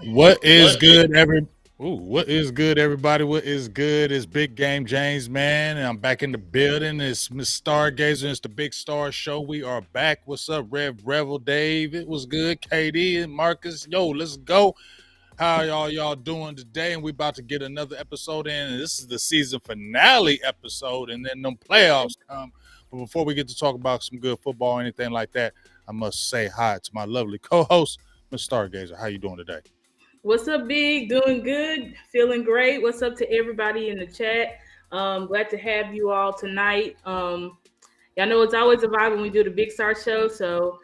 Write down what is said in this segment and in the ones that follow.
What is good, what is good, everybody? What is good? It's Big Game James, man. And I'm back in the building. It's Miss Stargazer. It's the Big Star Show. We are back. What's up, Rev Revel Dave? It was good. KD and Marcus. Yo, let's go. How y'all doing today? And we about to get another episode in. And this is the season finale episode, and then them playoffs come. But before we get to talk about some good football or anything like that, I must say hi to my lovely co-host, Miss Stargazer. How you doing today? What's up, Big? Doing good, feeling great. What's up to everybody in the chat? Glad to have you all tonight. Y'all know it's always a vibe when we do the Big Star Show. So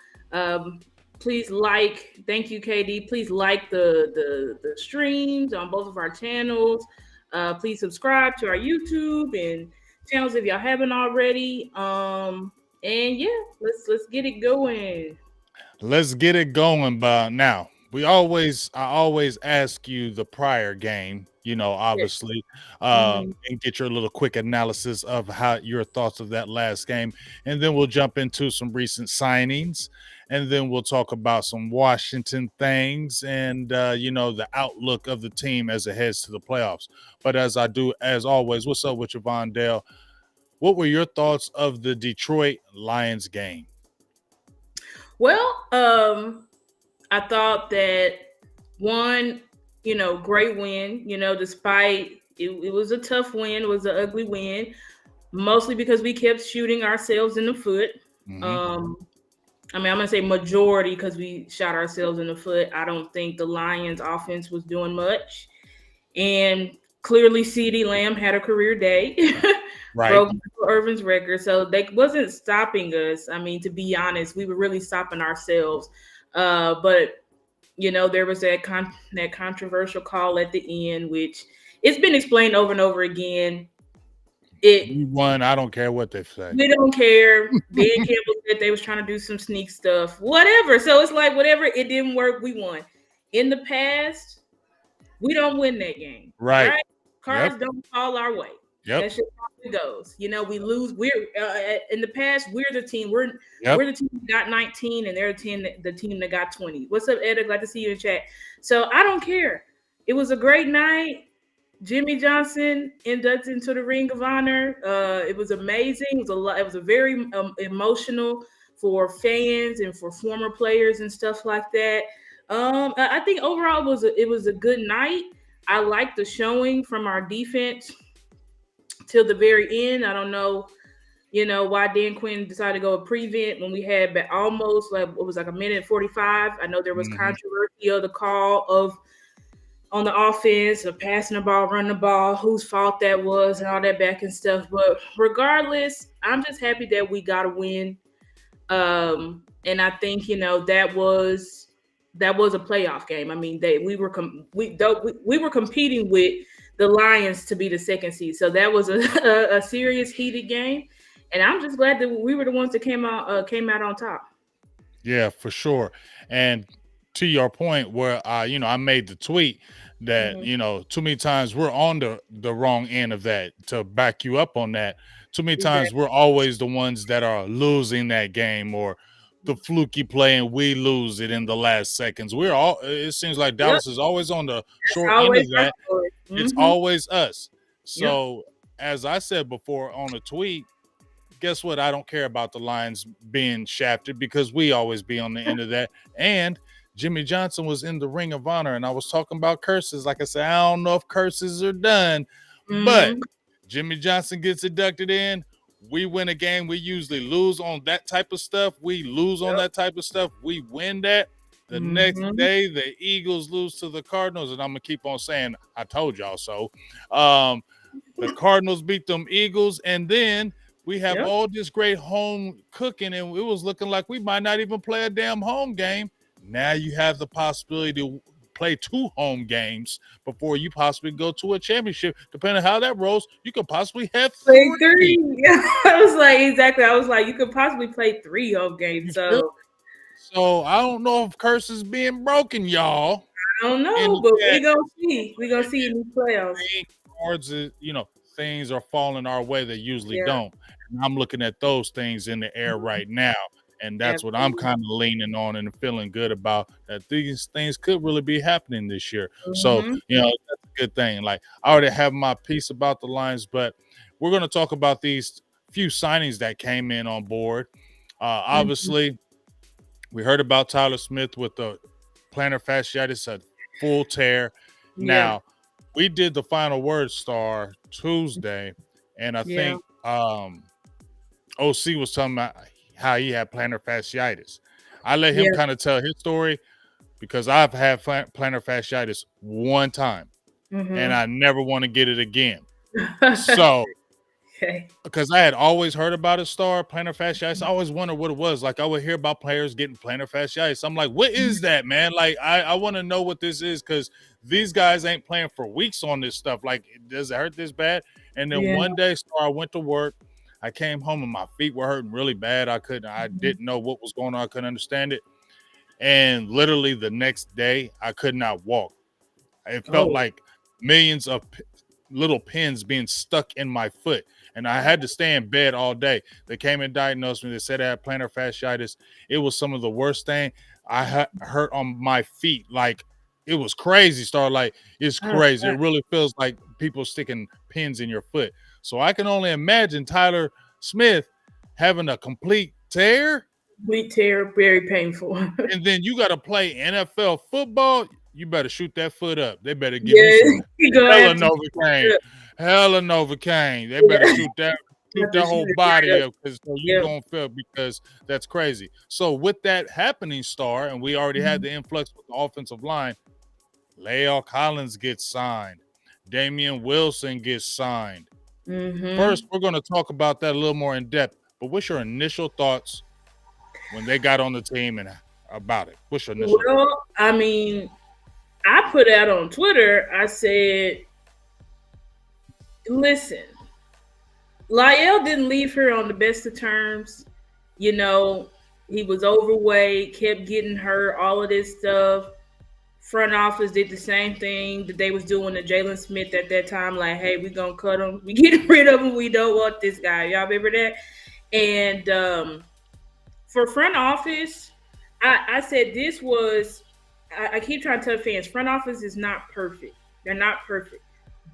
please thank you, KD. Please like the streams on both of our channels. Please subscribe to our YouTube and channels if y'all haven't already. And yeah, let's get it going. Let's get it going. But now I always ask you the prior game, obviously, Mm-hmm. and get your little quick analysis of how your thoughts of that last game, and then we'll jump into some recent signings, and then we'll talk about some Washington things, and the outlook of the team as it heads to the playoffs. But as always, what's up with Javon Dale? What were your thoughts of the Detroit Lions game? Well, I thought that one, great win, despite it was a tough win, it was an ugly win, mostly because we kept shooting ourselves in the foot. Mm-hmm. I'm going to say majority because we shot ourselves in the foot. I don't think the Lions offense was doing much. And clearly CeeDee Lamb had a career day. Right. Broke Irvin's record. So they wasn't stopping us. I mean, to be honest, we were really stopping ourselves. But there was that controversial call at the end, which it's been explained over and over again. We won. I don't care what they say. We don't care. Dan Campbell said they was trying to do some sneak stuff, whatever. So it's like whatever. It didn't work. We won. In the past, we don't win that game, Right. Cards don't fall our way. Yep. That's just how it goes. We lose. We're in the past. We're the team. We're the team that got 19, and they're the team that got 20. What's up, Ed? Glad to see you in chat. So I don't care. It was a great night. Jimmy Johnson inducted into the Ring of Honor. It was amazing. It was a very emotional for fans and for former players and stuff like that. I think overall it was a good night. I liked the showing from our defense till the very end. I don't know, why Dan Quinn decided to go a prevent when we had almost it was like a minute and 45. I know there was controversy of the call on the offense of passing the ball, running the ball, whose fault that was, and all that back and stuff. But regardless, I'm just happy that we got a win. And I think that was a playoff game. I mean, we were competing with the Lions to be the second seed, so that was a serious heated game. And I'm just glad that we were the ones that came out on top. Yeah, for sure. And to your point, where I made the tweet that too many times we're on the wrong end of that. To back you up on that, too many times we're always the ones that are losing that game, or the fluky play and we lose it in the last seconds. It seems like Dallas is always on the short end of that. It's always us. So as I said before on a tweet, guess what? I don't care about the Lions being shafted because we always be on the end of that. And Jimmy Johnson was in the Ring of Honor, and I was talking about curses. Like I said, I don't know if curses are done, but Jimmy Johnson gets inducted in. We win a game. We usually lose on that type of stuff. We lose on that type of stuff. We win that. The next day, the Eagles lose to the Cardinals, and I'm going to keep on saying, I told y'all so. The Cardinals beat them Eagles, and then we have all this great home cooking, and it was looking like we might not even play a damn home game. Now you have the possibility to play 2 home games before you possibly go to a championship. Depending on how that rolls, you could possibly have 3. I was like, you could possibly play 3 home games. So I don't know if curse is being broken, y'all. I don't know, but we're gonna see. We're gonna see in the playoffs. Things are falling our way that usually don't. And I'm looking at those things in the air right now. And that's what I'm Absolutely. kind of leaning on and feeling good about, that these things could really be happening this year. So, Mm-hmm. that's a good thing. Like, I already have my piece about the Lions, but we're going to talk about these few signings that came in on board. Mm-hmm. Obviously, we heard about Tyler Smith with the plantar fasciitis, a full tear. Yeah. Now, we did the final word star Tuesday, and I Yeah. think OC was talking about how he had plantar fasciitis. I let him Yeah. kind of tell his story because I've had plantar fasciitis one time, and Mm-hmm. I never want to get it again. So, Okay. because I had always heard about a star, plantar fasciitis. I always wondered what it was. Like, I would hear about players getting plantar fasciitis. I'm like, what is that, man? Like, I want to know what this is, because these guys ain't playing for weeks on this stuff. Like, does it hurt this bad? And then Yeah. one day, Star, I went to work. I came home and my feet were hurting really bad. I Mhm. didn't know what was going on. I couldn't understand it. And literally the next day, I could not walk. It felt Oh. like millions of little pins being stuck in my foot, and I had to stay in bed all day. They came and diagnosed me. They said I had plantar fasciitis. It was some of the worst thing. Hurt on my feet. Like, it was crazy. Star, like, it's Oh, crazy. God. It really feels like people sticking pins in your foot. So I can only imagine Tyler Smith having a complete tear, Complete tear, very painful. and then you got to play NFL football. You better shoot that foot up. They better give you Yeah, some you gonna hella have to Novocaine. shoot it up. Hella Novocaine. They better Yeah, shoot have to that shoot whole it right body up. up, because you Yep. gonna feel, because that's crazy. So with that happening, Star, and we already had Mhm. the influx with the offensive line. Lael Collins gets signed. Damian Wilson gets signed. First, Mhm. we're gonna talk about that a little more in depth. But what's your initial thoughts when they got on the team and about it? What's your initial thoughts? Well, I mean, I put out on Twitter, I said, listen, Lyle didn't leave her on the best of terms. You know, he was overweight, kept getting hurt, all of this stuff. Front office did the same thing that they was doing to Jalen Smith at that time. Like, hey, we gonna cut him. We getting rid of him. We don't want this guy. Y'all remember that? And for front office, I said this was. I keep trying to tell fans, front office is not perfect. They're not perfect,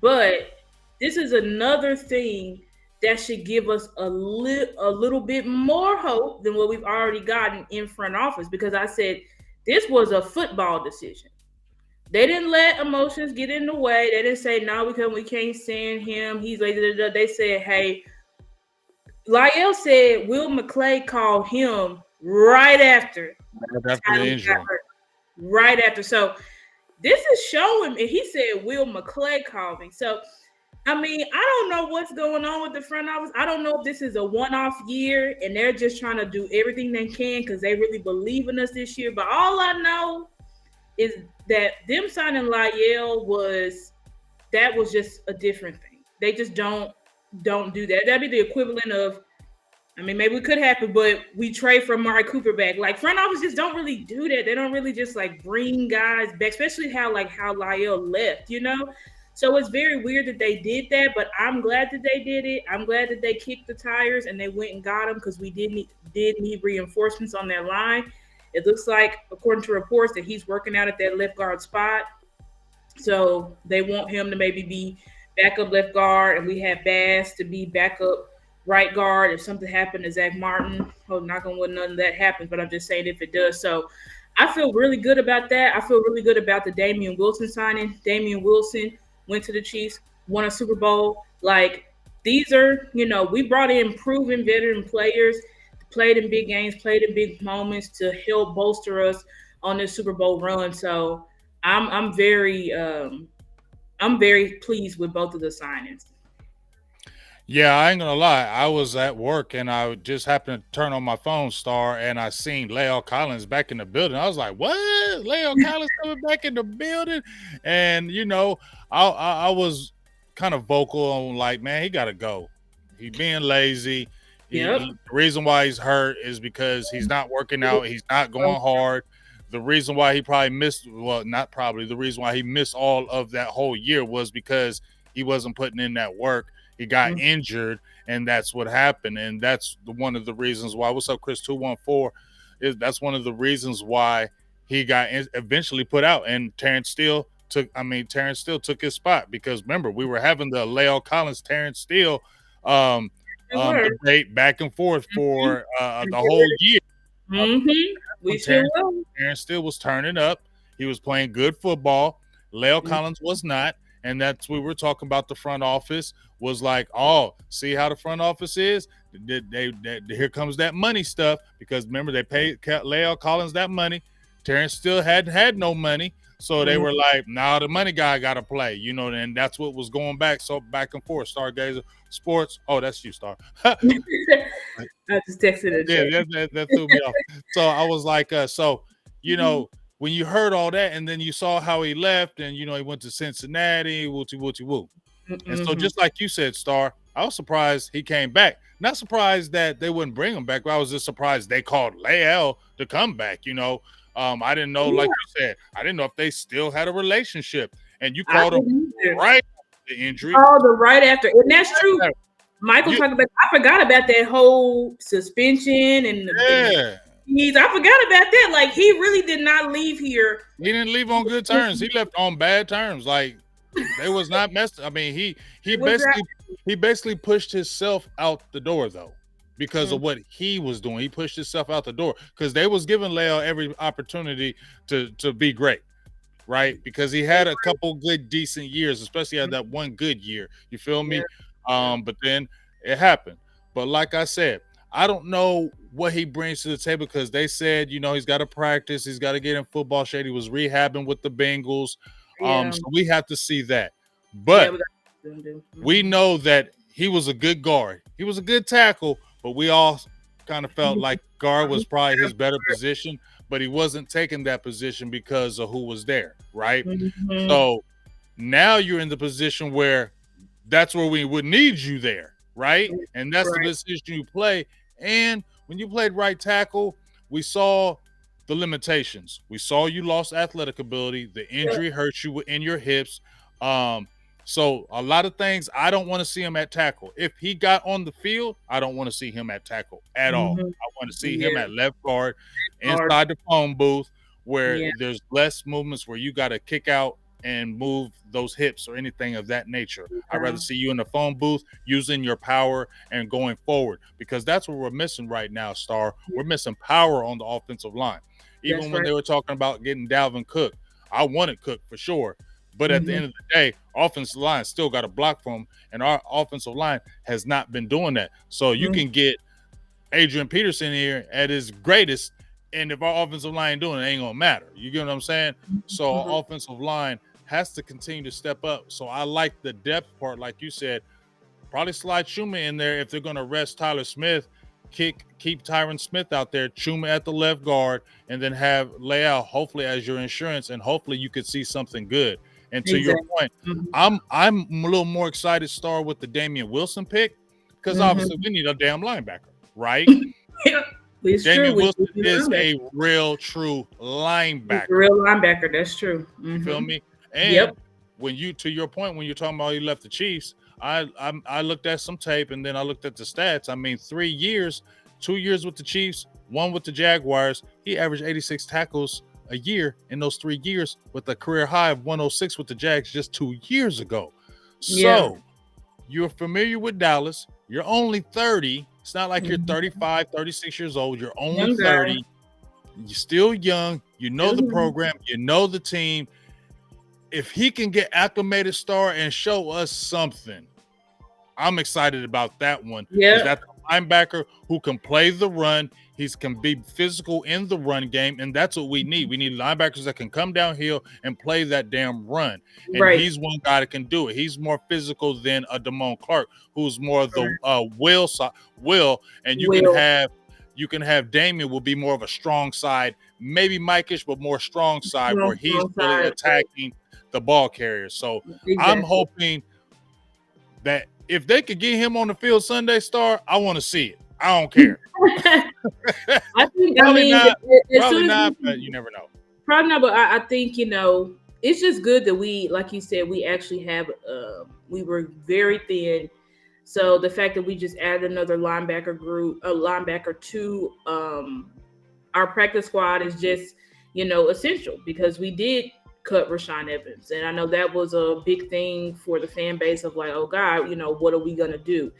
but this is another thing that should give us a little bit more hope than what we've already gotten in front office. Because I said this was a football decision. They didn't let emotions get in the way. They didn't say no because we can't stand him. He's like they said, hey, Lyle said Will McClay called him right after Right after the Tyler got injury. hurt. Right after. So this is showing me. He said Will McClay called me. So I mean, I don't know what's going on with the front office. I don't know if this is a one-off year and they're just trying to do everything they can because they really believe in us this year. But all I know is that them signing Lyell was just a different thing. They just don't do that. That'd be the equivalent of, I mean, maybe it could happen, but we trade for Amari Cooper back. Like front office just don't really do that. They don't really just like bring guys back, especially how Lyell left, you know? So it's very weird that they did that, but I'm glad that they did it. I'm glad that they kicked the tires and they went and got him because we did need reinforcements on that line. It looks like, according to reports, that he's working out at that left guard spot. So they want him to maybe be backup left guard, and we have Bass to be backup right guard if something happened to Zach Martin. Oh, knock on wood, none of that happens, but I'm just saying if it does. So I feel really good about that. I feel really good about the Damian Wilson signing. Damian Wilson went to the Chiefs, won a Super Bowl. Like, these are, we brought in proven veteran players, played in big games, played in big moments to help bolster us on this Super Bowl run. So I'm very pleased with both of the signings. Yeah, I ain't gonna lie. I was at work and I just happened to turn on my phone, Star, and I seen Lael Collins back in the building. I was like, "What? Lael Collins coming back in the building?" And I was kind of vocal on, like, man, he got to go. He being lazy. Yep. The reason why he's hurt is because he's not working out. He's not going hard. The reason why he probably missed, well, not probably, the reason why he missed all of that whole year was because he wasn't putting in that work. He got injured, and that's what happened. And that's one of the reasons why. What's up, Chris 214? Is that's one of the reasons why he got eventually put out. And Terrence Steele took his spot because remember we were having the La'el Collins, Terrence Steele um, debate back and forth for the whole year. We sure will. Terrence Steele was turning up. He was playing good football. La'el Collins was not. And that's we were talking about. The front office was like, oh, see how the front office is? Here comes that money stuff because remember they paid La'el Collins that money. Terrence still hadn't had no money. So they were like, nah, the money guy got to play, and that's what was going back. So back and forth. Stargazer Sports. Oh, that's you, Star. I just texted it. Yeah, that threw me off. So I was like, when you heard all that and then you saw how he left and, he went to Cincinnati, woo. And so just like you said, Star, I was surprised he came back. Not surprised that they wouldn't bring him back, but I was just surprised they called La'el to come back, I didn't know, like you said, I didn't know if they still had a relationship. And you called him right after the injury. Oh, right after. And that's true. Michael talked about, I forgot about that whole suspension and I forgot about that. Like, he really did not leave here. He didn't leave on good terms. He left on bad terms. Like, they was not messed. I mean, he basically pushed himself out the door though, because of what he was doing. He pushed himself out the door because they was giving La'el every opportunity to be great, right? Because he had a couple good, decent years, especially had that one good year. You feel me? But then it happened. But like I said, I don't know what he brings to the table because they said, he's got to practice. He's got to get in football shape. He was rehabbing with the Bengals. So we have to see that. But we know that he was a good guard. He was a good tackle, but we all kind of felt like guard was probably his better position, but he wasn't taking that position because of who was there, right? So now you're in the position where that's where we would need you there, right? And that's the position you play. And when you played right tackle, we saw the limitations. We saw you lost athletic ability. The injury hurt you in your hips. So a lot of things, I don't want to see him at tackle. If he got on the field, I don't want to see him at tackle at all. I want to see him at left guard, inside the phone booth, where there's less movements, where you got to kick out and move those hips or anything of that nature. I'd rather see you in the phone booth using your power and going forward, because that's what we're missing right now, Star. We're missing power on the offensive line. Even when they were talking about getting Dalvin Cook, I wanted Cook for sure. But at the end of the day, offensive line still got to block for him, and our offensive line has not been doing that. So you can get Adrian Peterson here at his greatest, and if our offensive line ain't doing it, it ain't going to matter. You get what I'm saying? So our offensive line has to continue to step up. So I like the depth part, like you said. Probably slide Chuma in there if they're going to rest Tyler Smith. Keep Tyron Smith out there, Chuma at the left guard, and then have La'el hopefully as your insurance, and hopefully you could see something good. And to your point, I'm a little more excited, Star, with the Damian Wilson pick, because obviously we need a damn linebacker, right? Damian Wilson is a real, true linebacker. Real linebacker, that's true. You feel me? And when to your point, when you're talking about he left the Chiefs, I looked at some tape and then I looked at the stats. I mean, 3 years, 2 years with the Chiefs, 1 with the Jaguars. He averaged 86 tackles a year in those 3 years, with a career high of 106 with the Jags just 2 years ago. So you're familiar with Dallas. You're only 30. It's not like you're 35, 36 years old. You're only 30. You're still young. You know the program. You know the team. If he can get acclimated, Star, and show us something, I'm excited about that one. That's a linebacker who can play the run. He can be physical in the run game, and that's what we need. We need linebackers that can come downhill and play that damn run. And he's one guy that can do it. He's more physical than a Damone Clark, who's more of the Will, and you can have Damian will be more of a strong side, maybe Mike-ish, but more strong side, where he's really attacking the ball carrier. So I'm hoping that if they could get him on the field Sunday, Star, I want to see it. I don't care. I think, probably not, but you never know. Probably not, but I think, it's just good that we, like you said, we actually have. We were very thin, so the fact that we just added another linebacker group, a linebacker to our practice squad is just, essential because we did cut Rashawn Evans, and I know that was a big thing for the fan base of like, oh God, what are we gonna do?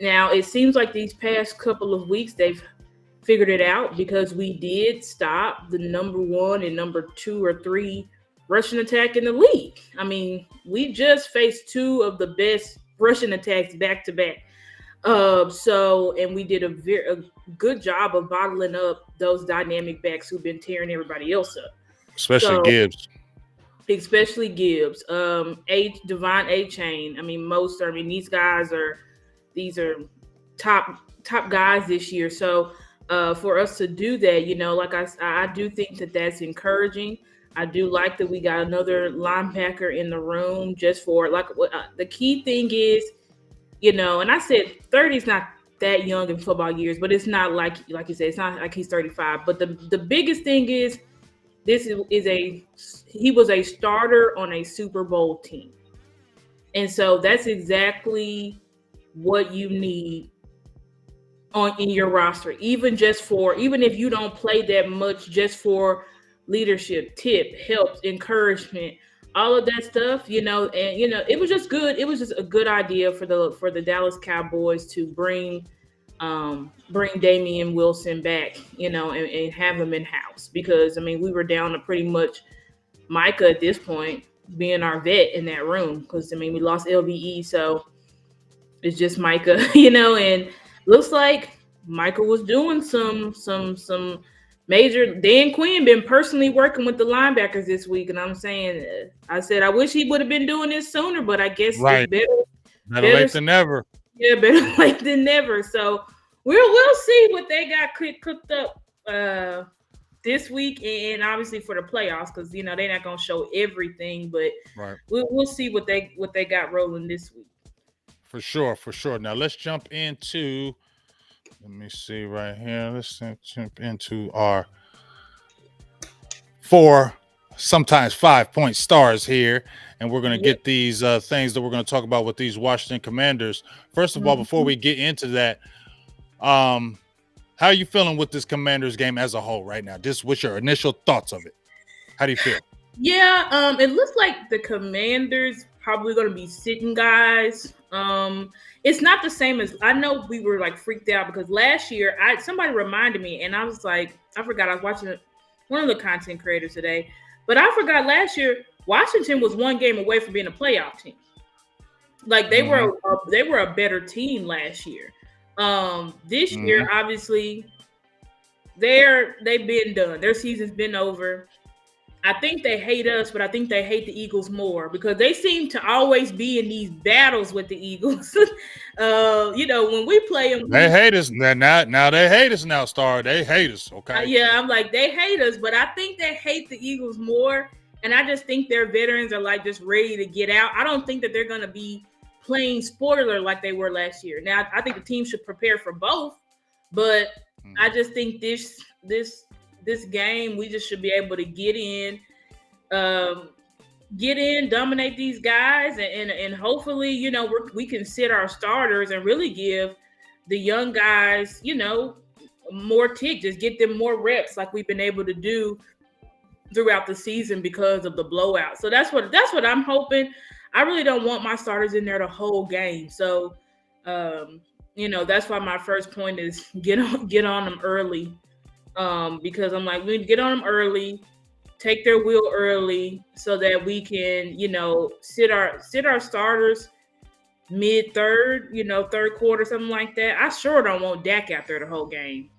Now it seems like these past couple of weeks they've figured it out because we did stop the number one and number two or three rushing attack in the league. I mean, we just faced two of the best rushing attacks back to back. And we did a good job of bottling up those dynamic backs who've been tearing everybody else up. especially So Gibbs. especially Gibbs, Devon A Chain. I mean, these are top guys this year. So for us to do that, like I do think that that's encouraging. I do like that we got another linebacker in the room just for like the key thing is, and I said 30 is not that young in football years, but it's not like you said, it's not like he's 35. But the biggest thing is he was a starter on a Super Bowl team. And so that's exactly what you need on in your roster, even if you don't play that much, just for leadership, tip, help, encouragement, all of that stuff, and it was just good. It was just a good idea for the Dallas Cowboys to bring Damian Wilson back, and have him in house because I mean we were down to pretty much Micah at this point being our vet in that room because I mean we lost LVE, so it's just Micah, and looks like Micah was doing some major. Dan Quinn been personally working with the linebackers this week, and I'm saying, I said I wish he would have been doing this sooner, but I guess it's Right. Better better, late than never. yeah, better late than never. So we'll see what they got cooked up this week, and obviously for the playoffs because they're not gonna show everything, but Right. we'll see what they got rolling this week. For sure. For sure. Now let's jump into. Let me see right here. Let's jump into our 4, sometimes 5 point stars here, and we're going to Yep. get these things that we're going to talk about with these Washington Commanders. First of all, before Mhm. we get into that, um, how are you feeling with this Commanders game as a whole right now? Just what's your initial thoughts of it? How do you feel? Yeah, it looks like the Commanders probably going to be sitting guys. It's not the same as I know we were like freaked out because last year somebody reminded me and I was like, I forgot I was watching one of the content creators today, but I forgot last year Washington was one game away from being a playoff team. Like they were a better team last year. This year Mm-hmm. obviously they've been done. Their season's been over. I think they hate us, but I think they hate the Eagles more because they seem to always be in these battles with the Eagles. When we play them, They hate us now. They hate us now, Star. They hate us. Okay. yeah, I'm like they hate us, but I think they hate the Eagles more, and I just think their veterans are like just ready to get out. I don't think that they're gonna be playing spoiler like they were last year. Now, I think the team should prepare for both, but I just think this game we just should be able to um, get in, dominate these guys, and hopefully, we can sit our starters and really give the young guys, more tick, just get them more reps like we've been able to do throughout the season because of the blowout. So that's what I'm hoping. I really don't want my starters in there the whole game. So that's why my first point is get on them early. Because I'm like, we need to get on them early, take their wheel early so that we can, sit our starters mid third, third quarter, something like that. I sure don't want Dak out there the whole game.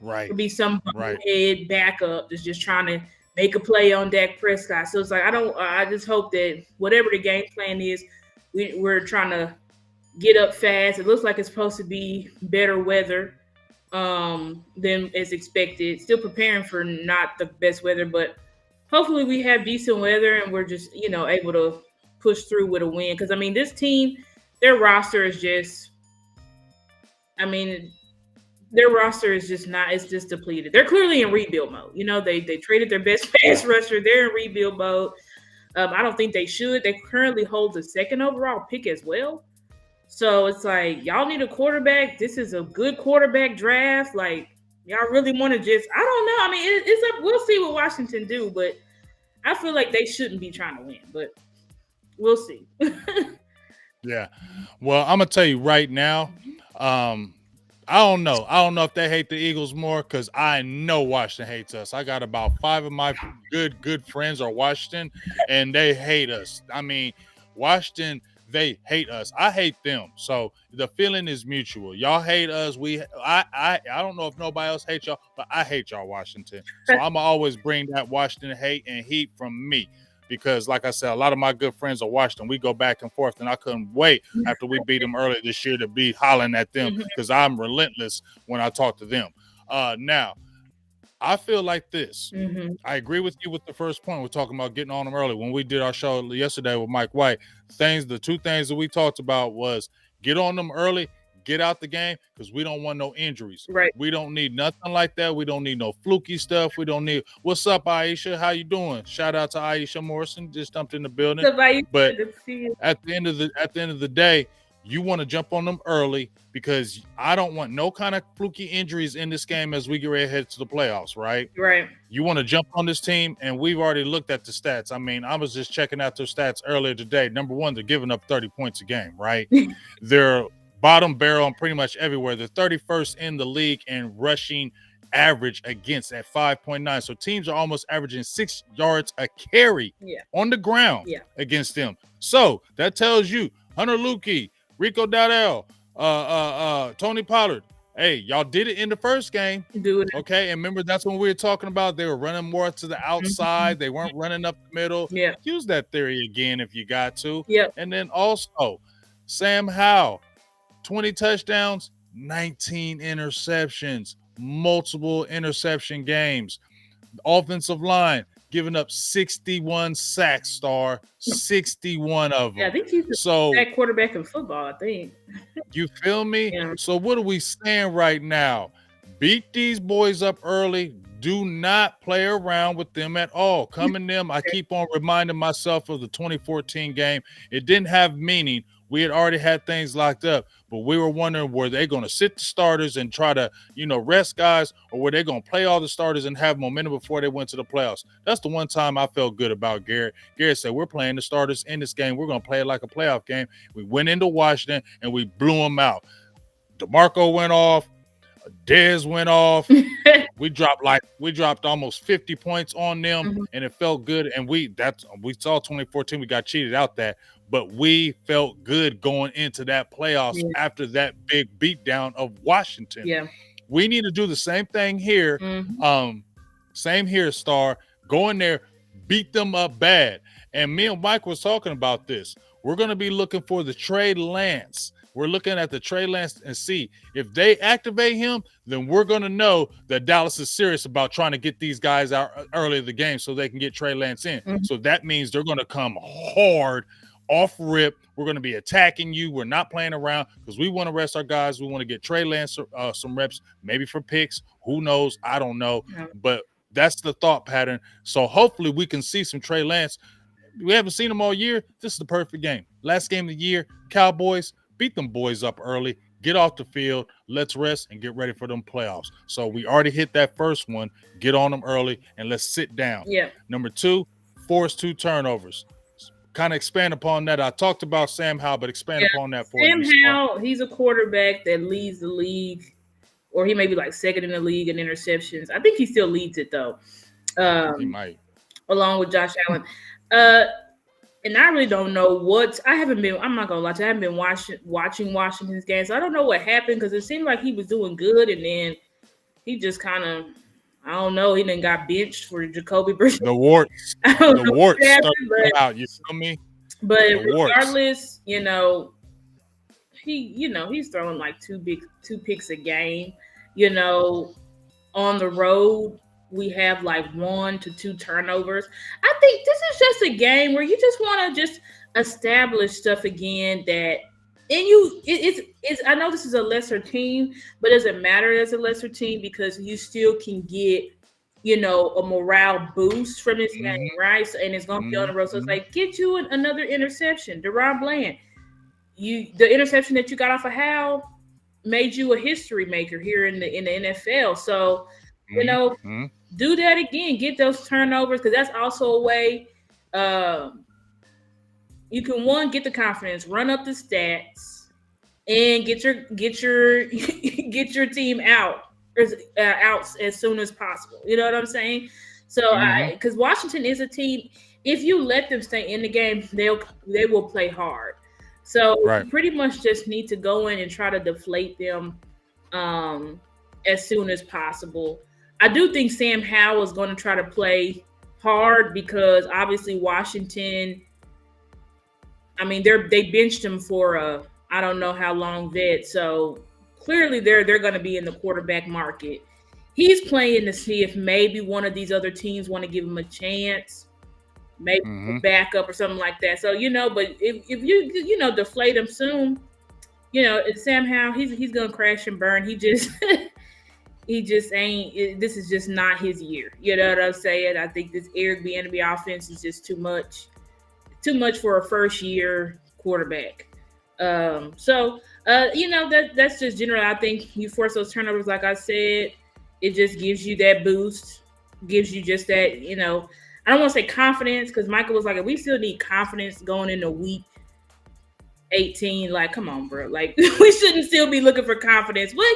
Right. It'll be some Right. head backup that's just trying to make a play on Dak Prescott. So it's like I just hope that whatever the game plan is, we're trying to get up fast. It looks like it's supposed to be better weather than as expected. Still preparing for not the best weather, but hopefully we have decent weather and we're just able to push through with a win. Because I mean, this team, their roster is just, I mean, Their roster is just not. It's just depleted. They're clearly in rebuild mode. They traded their best pass rusher. They're in rebuild mode. I don't think they should. They currently hold the second overall pick as well. So it's like y'all need a quarterback. This is a good quarterback draft. Like y'all really want to just. I don't know. I mean, it's up. We'll see what Washington do, but I feel like they shouldn't be trying to win. But we'll see. Yeah. Well, I'm gonna tell you right now. Um, I don't know. I don't know if they hate the Eagles more because I know Washington hates us. I got about 5 of my good friends are Washington, and they hate us. I mean, Washington, they hate us. I hate them. So the feeling is mutual. Y'all hate us. I don't know if nobody else hates y'all, but I hate y'all, Washington. So I'm gonna always bring that Washington hate and heat from me. Because, like I said, a lot of my good friends are Washington. We go back and forth, and I couldn't wait after we beat them earlier this year to be hollering at them because I'm relentless when I talk to them. Now, I feel like this. Mm-hmm. I agree with you with the first point. We're talking about getting on them early. When we did our show yesterday with Mike White, the two things that we talked about was get on them early, get out the game because we don't want no injuries. Right. We don't need nothing like that. We don't need no fluky stuff. We don't need. What's up, Aisha? How you doing? Shout out to Aisha Morrison. Just jumped in the building. But at the end of the day, you want to jump on them early because I don't want no kind of fluky injuries in this game as we get ready to head to the playoffs, right? Right. You want to jump on this team, and we've already looked at the stats. I mean, I was just checking out their stats earlier today. Number one, they're giving up 30 points a game, right? They're bottom barrel on pretty much everywhere. They're 31st in the league in rushing average against at 5.9. So teams are almost averaging 6 yards a carry on the ground against them. So that tells you Hunter Lukey, Rico Dowdell, Tony Pollard. Hey, y'all did it in the first game. Do it. Okay. And remember, that's when we were talking about they were running more to the outside. Mm-hmm. They weren't running up the middle. Yeah. Use that theory again if you got to. Yeah. And then also, Sam Howell, 20 touchdowns, 19 interceptions, multiple interception games. Offensive line giving up 61 sacks, 61 of them. Yeah, I think he's the best quarterback in football, I think. You feel me? Yeah. So what are we saying right now? Beat these boys up early. Do not play around with them at all. Coming them, I keep on reminding myself of the 2014 game. It didn't have meaning. We had already had things locked up, but we were wondering, were they going to sit the starters and try to, rest guys, or were they going to play all the starters and have momentum before they went to the playoffs? That's the one time I felt good about Garrett. Garrett said, we're playing the starters in this game. We're going to play it like a playoff game. We went into Washington, and we blew them out. DeMarco went off. Dez went off. we dropped almost 50 points on them, and it felt good. And we saw 2014, we got cheated out that, but we felt good going into that playoffs after that big beatdown of Washington. Yeah, we need to do the same thing here. Same here, Star. Go in there, beat them up bad. And me and Mike was talking about this. We're going to be looking for the Trey Lance. We're looking at the Trey Lance and see if they activate him, then we're going to know that Dallas is serious about trying to get these guys out early in the game so they can get Trey Lance in. So that means they're going to come hard off rip. We're going to be attacking you. We're not playing around because we want to rest our guys. We want to get Trey Lance some reps, maybe for picks. Who knows? I don't know. But that's the thought pattern. So hopefully we can see some Trey Lance. We haven't seen him all year. This is the perfect game. Last game of the year, Cowboys. Beat them boys up early, get off the field, let's rest and get ready for them playoffs. So we already hit that first one. Get on them early and let's sit down. Yeah. Number 2, force 2 turnovers. Kind of expand upon that. I talked about Sam Howell, but expand upon that for Sam Howell, he's a quarterback that leads the league, or he may be like second in the league in interceptions. I think he still leads it though. He might. Along with Josh Allen. And I really don't know I'm not going to lie to you, I haven't been watching Washington's games. So I don't know what happened because it seemed like he was doing good and then he just kind of, I don't know, he then got benched for Jacoby Brissett. The warts. The warts started out, you feel me? But regardless, he's throwing like two picks a game. On the road, we have like 1 to 2 turnovers. I think this is just a game where you just want to just establish stuff again that, and it I know this is a lesser team, but it doesn't matter as a lesser team because you still can get, a morale boost from this game, Hmm. right? So, and it's going to be on the road. So it's Hmm. like, get you another interception. Deron Bland, the interception that you got off of Hal made you a history maker here in the NFL. So, you know, Hmm. do that again. Get those turnovers because that's also a way. Um, you can get the confidence, run up the stats, and get your get your team out as soon as possible. You know what I'm saying? So Hmm. because Washington is a team, if you let them stay in the game, they will play hard. So Right. you pretty much just need to go in and try to deflate them um, as soon as possible. I do think Sam Howell is going to try to play hard because obviously Washington, I mean, they benched him for a I don't know how long vet. So clearly they're going to be in the quarterback market. He's playing to see if maybe one of these other teams want to give him a chance, maybe a Hmm. backup or something like that. So but if you deflate him soon, it's Sam Howell. He's going to crash and burn. He just ain't. This is just not his year. You know what I'm saying? I think this Eric Bieniemy offense is just too much for a first year quarterback. That's just general. I think you force those turnovers, like I said, it just gives you that boost, gives you just that. I don't want to say confidence because Michael was like, we still need confidence going into week 18. Like, come on, bro. Like, we shouldn't still be looking for confidence. Well,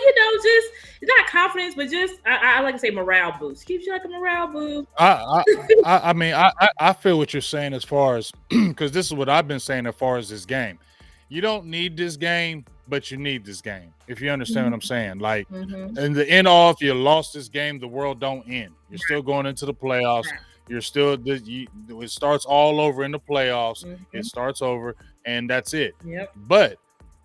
just it's not confidence, but just I like to say morale boost. Keeps you like a morale boost. I, I mean, I feel what you're saying as far as because this is what I've been saying as far as this game. You don't need this game, but you need this game. If you understand what I'm saying, like Mm-hmm. in the end, all if you lost this game, the world don't end. You're still going into the playoffs. Right. You're still it starts all over in the playoffs. Mm-hmm. It starts over, and that's it. Yep. But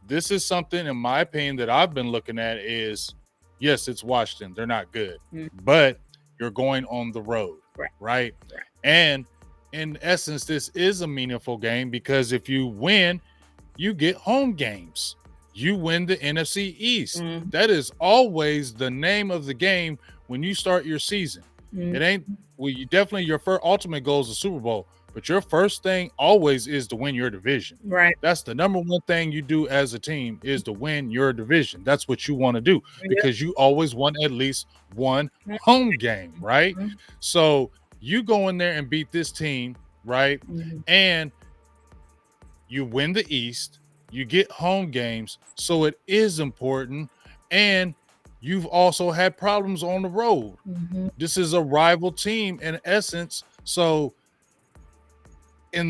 this is something, in my opinion, that I've been looking at is yes, it's Washington. They're not good, Mm-hmm. but you're going on the road, Right. right? Right. And in essence, this is a meaningful game because if you win, you get home games. You win the NFC East. Mm-hmm. That is always the name of the game when you start your season. Mm-hmm. It ain't well, you definitely your first ultimate goal is the Super Bowl, but your first thing always is to win your division. Right. That's the number one thing you do as a team is to win your division. That's what you want to do Yep. because you always want at least one home game, right? Mm-hmm. So you go in there and beat this team, right? Mm-hmm. And you win the East, you get home games, so it is important. And you've also had problems on the road. Mm-hmm. This is a rival team in essence. So in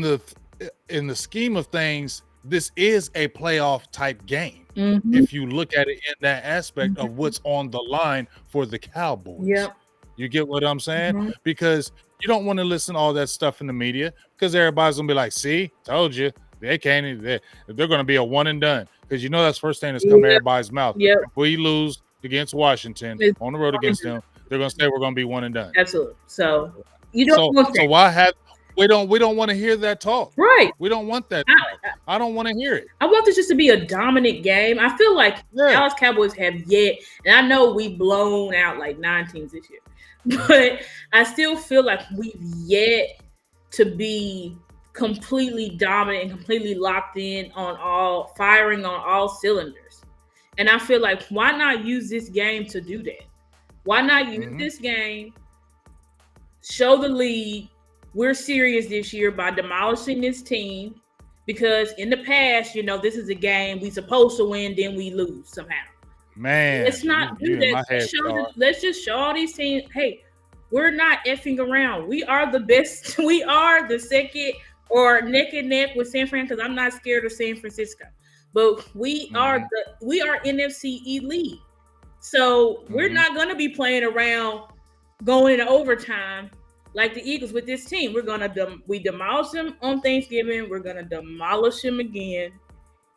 the scheme of things, this is a playoff type game. Mm-hmm. If you look at it in that aspect of what's on the line for the Cowboys. Yep. You get what I'm saying? Mm-hmm. Because you don't want to listen to all that stuff in the media because everybody's gonna be like, see, told you. They can't they're gonna be a one and done. Because that's the first thing that's come to Yep. everybody's mouth. Yep. If we lose against Washington It's on the road one and against them, they're gonna say we're gonna be one and done. Absolutely. So you don't So want that. why have we don't want to hear that talk. Right. We don't want that talk. I don't want to hear it. I want this just to be a dominant game. I feel like Dallas Cowboys have yet, and I know we've blown out like 9 teams this year, but I still feel like we've yet to be completely dominant and completely locked in on firing on all cylinders. And I feel like why not use this game to do that? Why not use this game, show the league we're serious this year by demolishing this team? Because in the past, this is a game we supposed to win, then we lose somehow. Man, let's not do that. Let's just show all these teams, hey, we're not effing around. We are the best. We are the second or neck and neck with San Fran because I'm not scared of San Francisco. But we are NFC elite. So we're not going to be playing around going into overtime like the Eagles with this team. We're going to we demolish them on Thanksgiving. We're going to demolish them again.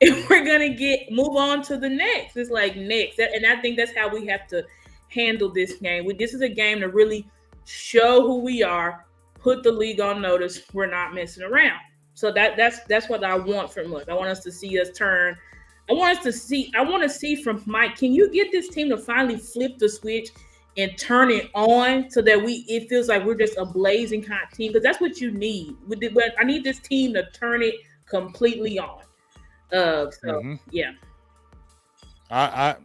And we're going to move on to the next. It's like next. And I think that's how we have to handle this game. This is a game to really show who we are, put the league on notice. We're not messing around. So that's what I want from us. I want us to see us turn I want to see from Mike. Can you get this team to finally flip the switch and turn it on so that it feels like we're just a blazing hot team? Because that's what you need. But I need this team to turn it completely on. So Mm-hmm. yeah. I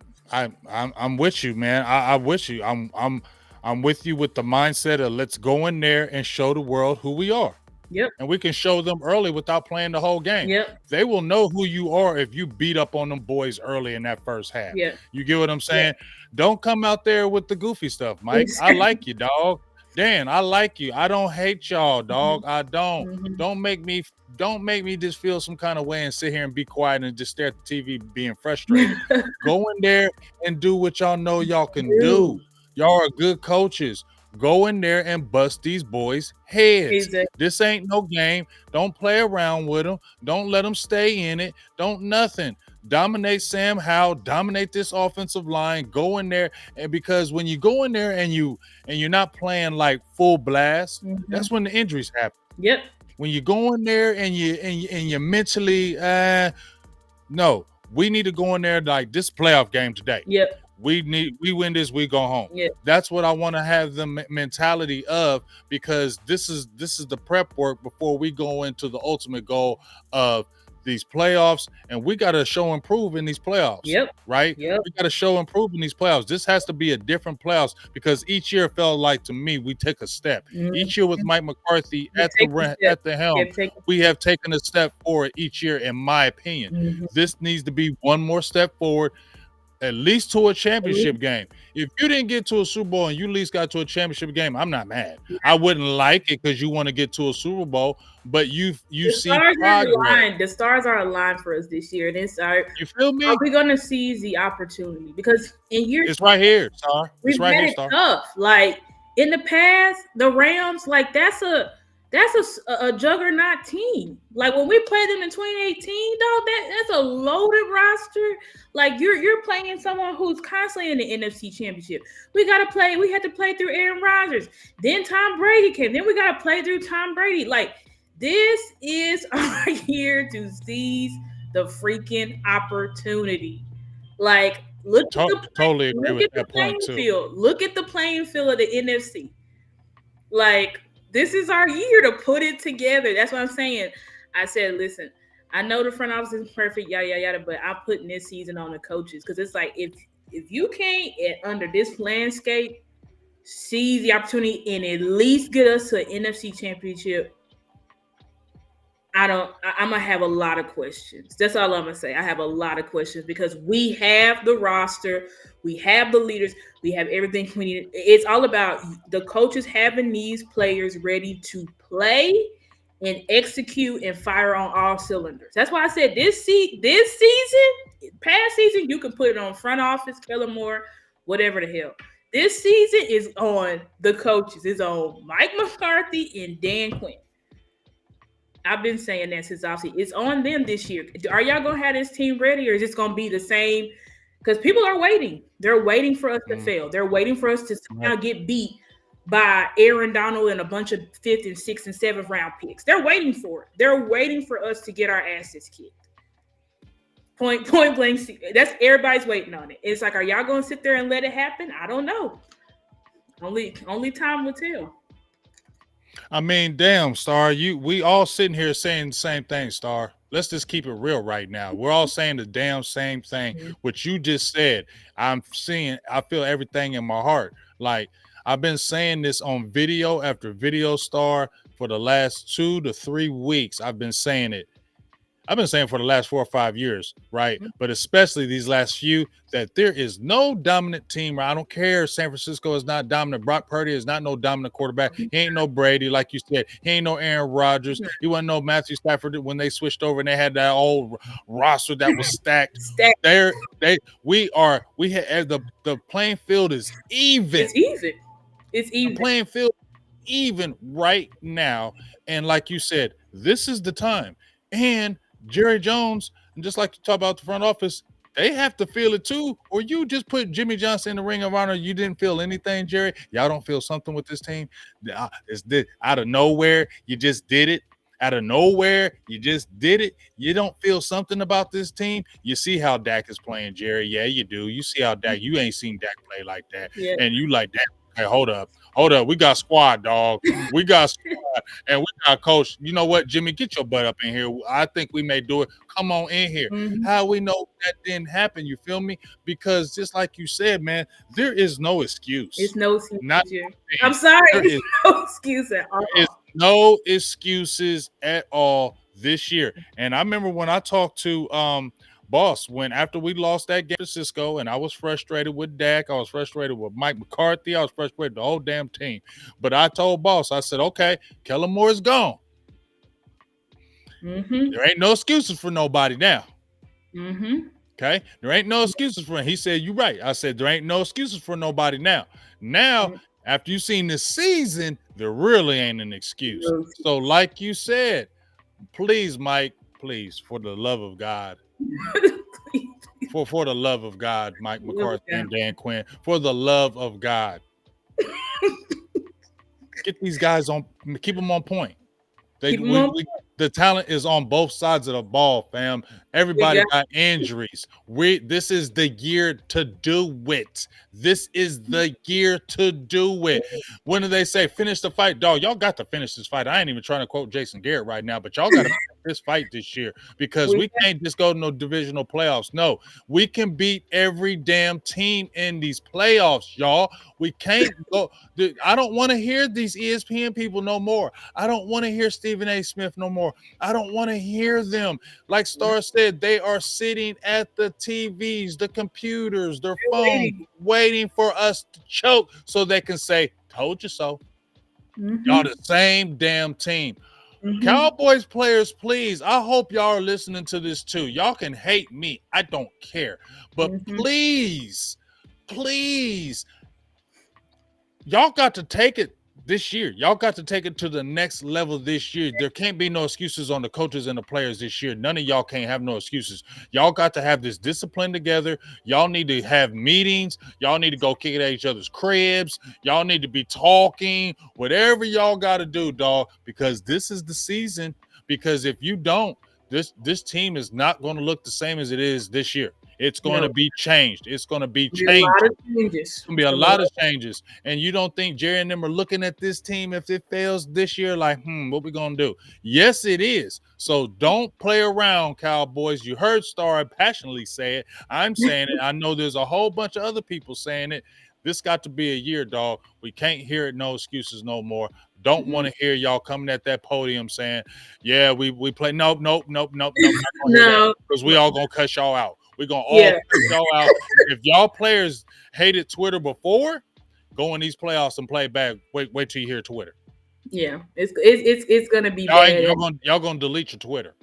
I'm with you, man. I with you. I'm with you with the mindset of let's go in there and show the world who we are. Yep. And we can show them early without playing the whole game. Yep. They will know who you are if you beat up on them boys early in that first half. Yeah. You get what I'm Yeah. saying? Don't come out there with the goofy stuff, Mike. I Exactly. like you, dog. Dan, I like you. I don't hate y'all, dog. I don't. Mm-hmm. Don't make me just feel some kind of way and sit here and be quiet and just stare at the TV being frustrated. Go in there and do what y'all know y'all can do. Dude. Y'all are good coaches. Go in there and bust these boys' heads. Exactly. This ain't no game. Don't play around with them. Don't let them stay in it. Don't nothing. Dominate Sam Howell. Dominate this offensive line. Go in there, and because when you go in there and you're not playing like full blast, that's when the injuries happen. Yep. When you go in there and you mentally, no, we need to go in there like this playoff game today. Yep. We win this, we go home. Yeah. That's what I want to have the mentality of, because this is the prep work before we go into the ultimate goal of these playoffs, and we got to show and prove in these playoffs. Yep. Right? Yep. We got to show and prove in these playoffs. This has to be a different playoffs, because each year felt like, to me, we take a step. Each year with Mike McCarthy at the helm, we have taken a step forward each year, in my opinion. This needs to be one more step forward, at least to a championship game. If you didn't get to a Super Bowl and you at least got to a championship game, I'm not mad. I wouldn't like it because you want to get to a Super Bowl, but you see progress. The stars are aligned for us this year. And it's you feel me? Are we gonna seize the opportunity? Because in years, it's right here, Star. It's right here, Star. Tough. Like in the past, the Rams, like that's a juggernaut team. Like when we played them in 2018, dog, that's a loaded roster. Like you're playing someone who's constantly in the NFC Championship. We had to play through Aaron Rodgers. Then Tom Brady came. Then we got to play through Tom Brady. Like this is our year to seize the freaking opportunity. Like look at the totally agree with that point too. field. Look at the playing field of the NFC. Like this is our year to put it together. That's what I'm saying. I said, listen, I know the front office is perfect, yada yada yada, but I'm putting this season on the coaches, because it's like if you can't under this landscape seize the opportunity and at least get us to an NFC Championship, I'm gonna have a lot of questions. That's all I'm gonna say. I have a lot of questions, because we have the roster, we have the leaders, we have everything we need. It's all about the coaches having these players ready to play and execute and fire on all cylinders. That's why I said this season, past season, you can put it on front office, Kellen Moore, whatever the hell. This season is on the coaches. It's on Mike McCarthy and Dan Quinn. I've been saying that since obviously it's on them this year. Are y'all gonna have this team ready, or is it gonna be the same? Because people are waiting. They're waiting for us to fail. They're waiting for us to somehow get beat by Aaron Donald and a bunch of 5th and 6th and 7th round picks. They're waiting for it. They're waiting for us to get our asses kicked. Point blank. That's everybody's waiting on it. It's like, are y'all gonna sit there and let it happen? I don't know. Only time will tell. I mean, damn, Star, we all sitting here saying the same thing, Star. Let's just keep it real right now. We're all saying the damn same thing. What you just said, I feel everything in my heart. Like, I've been saying this on video after video, Star, for the last 2 to 3 weeks. I've been saying it. I've been saying for the last 4 or 5 years, right? But especially these last few, that there is no dominant team. I don't care. San Francisco is not dominant. Brock Purdy is not no dominant quarterback. He ain't no Brady, like you said. He ain't no Aaron Rodgers. He wasn't no Matthew Stafford when they switched over and they had that old roster that was stacked. The playing field is even. It's even. It's even. The playing field even right now. And like you said, this is the time. And Jerry Jones, and just like you talk about the front office, they have to feel it too. Or you just put Jimmy Johnson in the Ring of Honor. You didn't feel anything, Jerry. Y'all don't feel something with this team. It's out of nowhere. You just did it. out of nowhere. You just did it. You don't feel something about this team. You see how Dak is playing, Jerry. Yeah, you do. You see how Dak. You ain't seen Dak play like that, Yeah. and you like that. Hey, hold up. We got squad, dog. We got squad, and we got coach. You know what, Jimmy? Get your butt up in here. I think we may do it. Come on in here. Mm-hmm. How we know that didn't happen? You feel me? Because just like you said, man, there is no excuse. It's no excuse. Not I'm sorry. there is No excuse at all. there is no excuses at all this year. And I remember when I talked to Boss when after we lost that game to Cisco, and I was frustrated with Dak, I was frustrated with Mike McCarthy, I was frustrated with the whole damn team. But I told Boss, I said, okay, Kellen Moore is gone. Mm-hmm. There ain't no excuses for nobody now. Mm-hmm. Okay, there ain't no excuses for him. He said, "You right." I said, "There ain't no excuses for nobody now." Now, after you seen this season, there really ain't an excuse. So, like you said, please, Mike, please, for the love of God, for the love of God, Mike McCarthy and Dan Quinn, for the love of God, get these guys on, keep them on point. The talent is on both sides of the ball, fam. Everybody got injuries. This is the year to do it. This is the year to do it. When do they say finish the fight? Dog, y'all got to finish this fight. I ain't even trying to quote Jason Garrett right now, but y'all got to finish this fight this year because we can't just go to no divisional playoffs. No, we can beat every damn team in these playoffs, y'all. We can't go. I don't want to hear these ESPN people no more. I don't want to hear Stephen A. Smith no more. I don't want to hear them. Like Star said, they are sitting at the TVs, the computers, their phones, waiting for us to choke so they can say, told you so. Mm-hmm. Y'all the same damn team. Mm-hmm. Cowboys players, please. I hope y'all are listening to this too. Y'all can hate me. I don't care. But please, y'all got to take it this year. Y'all got to take it to the next level this year. There can't be no excuses on the coaches and the players this year. None of y'all can't have no excuses. Y'all got to have this discipline together. Y'all need to have meetings. Y'all need to go kick it at each other's cribs. Y'all need to be talking. Whatever y'all got to do, dog, because this is the season. Because if you don't, this team is not going to look the same as it is this year. It's going to be changed. It's going to be changed. It's going to be a lot of changes. And you don't think Jerry and them are looking at this team if it fails this year like, what we going to do? Yes, it is. So don't play around, Cowboys. You heard Star passionately say it. I'm saying it. I know there's a whole bunch of other people saying it. This got to be a year, dog. We can't hear it. No excuses no more. Don't want to hear y'all coming at that podium saying, yeah, we play. Nope. No. Because we all going to cuss y'all out. We're going to all cuss y'all out. If y'all players hated Twitter before, go in these playoffs and play back. Wait till you hear Twitter. Yeah, it's going to be bad. Y'all going to delete your Twitter.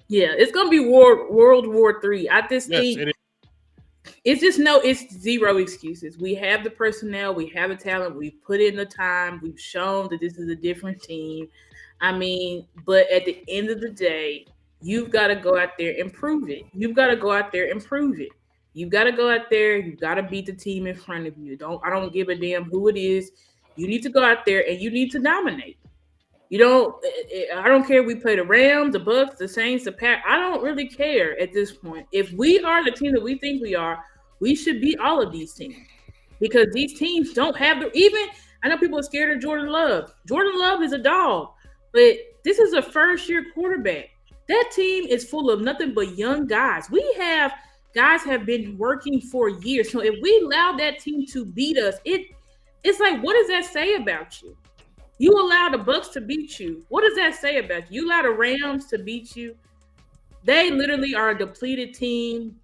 Yeah, it's going to be World War III. I just think it's zero excuses. We have the personnel, we have the talent, we've put in the time, we've shown that this is a different team. I mean, but at the end of the day, you've got to go out there and prove it. You've got to go out there and prove it. You've got to go out there. You've got to beat the team in front of you. I don't give a damn who it is. You need to go out there and you need to dominate. I don't care if we play the Rams, the Bucks, the Saints, the Pack. I don't really care at this point. If we are the team that we think we are, we should beat all of these teams because these teams don't have I know people are scared of Jordan Love. Jordan Love is a dog, but this is a first-year quarterback. That team is full of nothing but young guys. Guys have been working for years. So if we allow that team to beat us, it's like, what does that say about you? You allow the Bucks to beat you. What does that say about you? You allow the Rams to beat you. They literally are a depleted team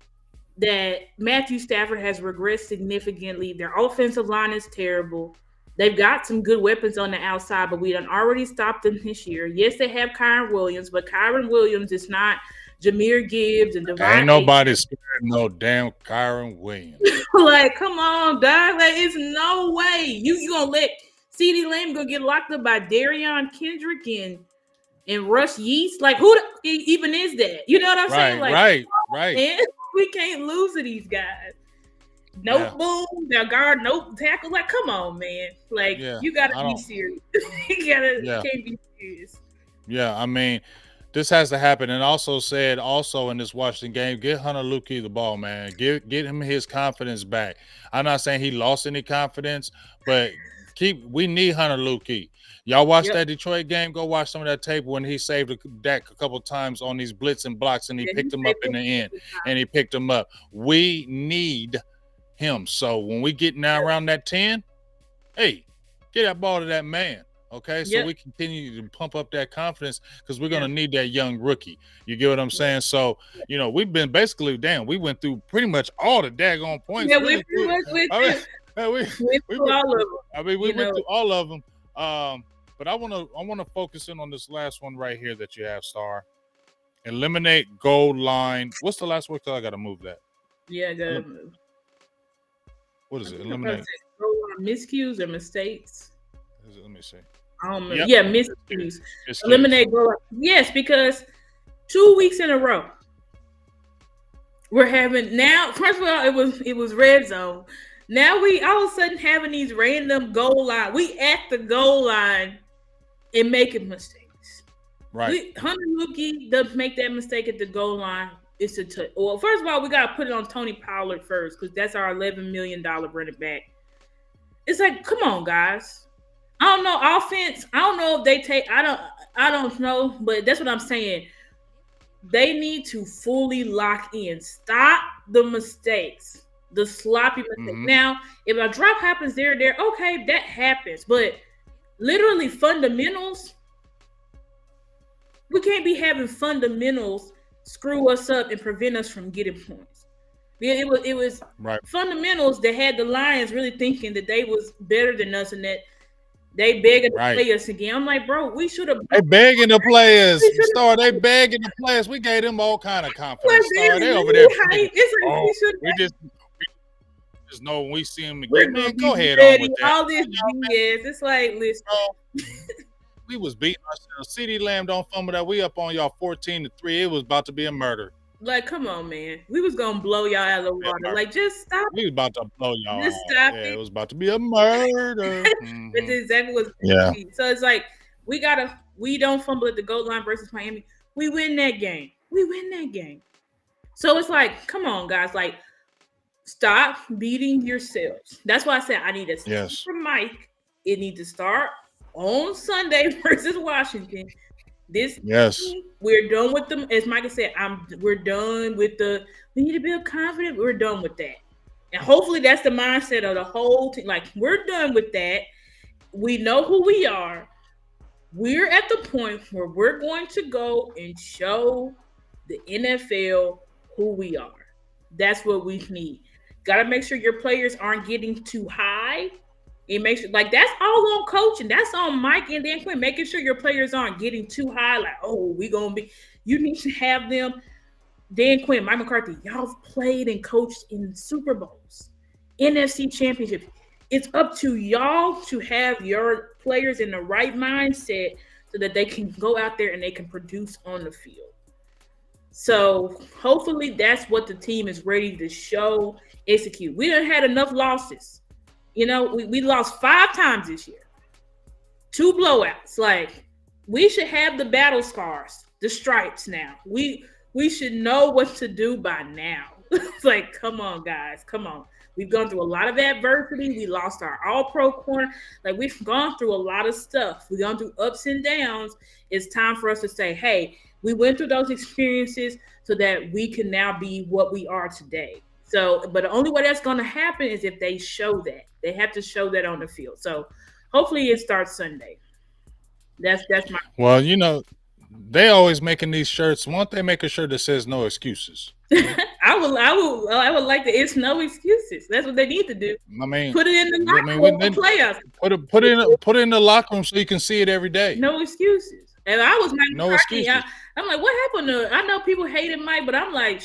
that Matthew Stafford has regressed significantly. Their offensive line is terrible. They've got some good weapons on the outside, but we done already stopped them this year. Yes, they have Kyron Williams, but Kyron Williams is not Jahmyr Gibbs and Devon. Ain't nobody scared no damn Kyron Williams. Like, come on, dog. Like, it's no way. You gonna let CeeDee Lamb go get locked up by Darion Kendrick and Russ Yeast? Like, who even is that? You know what I'm saying? Like, right. Man, we can't lose to these guys. Boom, their guard, tackle. Like, come on, man. Like, you gotta be serious. Can't be serious. Yeah, I mean, this has to happen. And also said, also in this Washington game, get Hunter Luki the ball, man. Get him his confidence back. I'm not saying he lost any confidence, but we need Hunter Luki. Y'all watch Yep. that Detroit game? Go watch some of that tape when he saved Dak a couple times on these blitz and blocks, and he Yeah, picked he him up saved in them the end, this and he picked him up. We need him. So when we get now time. around that 10, hey, get that ball to that man. Okay, so Yep. we continue to pump up that confidence because we're gonna Yep. need that young rookie. You get what I'm Yep. saying? So Yep. we've been basically damn. We went through pretty much all the daggone points, Yeah, we really. pretty much went I mean, through we went we through were, all of them. I mean, we You went know, through all of them. But I wanna focus in on this last one right here that you have, Star. Eliminate goal line. What's the last word? I gotta move that. yeah, What I is it? think I'm about to Eliminate. say go on miscues or mistakes. Let me see. I don't remember. Yep. Yeah, miscues. Miscues. Eliminate goal. Yes, because 2 weeks in a row we're having now. First of all, it was red zone. Now we all of a sudden having these random goal line. We at the goal line and making mistakes. Right. Hunter Luki doesn't make that mistake at the goal line. It's a well. First of all, we gotta put it on Tony Pollard first because that's our $11 million running back. It's like, come on, guys. I don't know offense. I don't know if they take. I don't know, but that's what I'm saying. They need to fully lock in. Stop the mistakes, the sloppy mistakes. Mm-hmm. Now, if a drop happens there, okay, that happens. But literally fundamentals, we can't be having fundamentals screw us up and prevent us from getting points. It was Right. fundamentals that had the Lions really thinking that they was better than us and that they begging to Right. play us again. I'm like, bro, we should have. They begging the players. We should Star, they begging the players. We gave them all kind of have. confidence. Star, It's they over there really thinking, hype. It's like oh, we should. we just know when we see them We're again, gonna man, be go ahead on ready. with that. All this BS. It's like, listen. Bro, we was beating ourselves. CD Lamb don't fumble that. We up on y'all 14-3. It was about to be a murder. Like, come on, man. We was gonna blow y'all out of the water. Like, just stop. We was about to blow y'all Just out. stop Yeah, it. it was about to be a murder. That's exactly what's Yeah. So it's like we don't fumble at the goal line versus Miami. We win that game. So it's like, come on, guys, like stop beating yourselves. That's why I said I need a Yes. from Mike. It needs to start on Sunday versus Washington. Yes. We're done with them. As Micah said, we're done with we need to build confidence. We're done with that. And hopefully that's the mindset of the whole team. Like, we're done with that. We know who we are. We're at the point where we're going to go and show the NFL who we are. That's what we need. Got to make sure your players aren't getting too high. It makes sure, like, that's all on coaching. That's on Mike and Dan Quinn, making sure your players aren't getting too high. Like, oh, we gonna be. You need to have them. Dan Quinn, Mike McCarthy, y'all played and coached in Super Bowls, NFC championships. It's up to y'all to have your players in the right mindset so that they can go out there and they can produce on the field. So hopefully that's what the team is ready to show, execute. We done had enough losses. We lost 5 times this year. 2 blowouts. Like, we should have the battle scars, the stripes now. We should know what to do by now. It's like, come on, guys. Come on. We've gone through a lot of adversity. We lost our all-pro corner. Like, we've gone through a lot of stuff. We've gone through ups and downs. It's time for us to say, hey, we went through those experiences so that we can now be what we are today. So, but the only way that's going to happen is if they show that. They have to show that on the field. So, hopefully, it starts Sunday. That's my. Well, they always making these shirts. Why don't they make a shirt that says no excuses? I would like to. It's no excuses. That's what they need to do. I mean, put it in the locker room for playoffs. Put it in the locker room so you can see it every day. No excuses. And I was Mike no McCarthy. excuses. I'm like, what happened to? I know people hated Mike, but I'm like,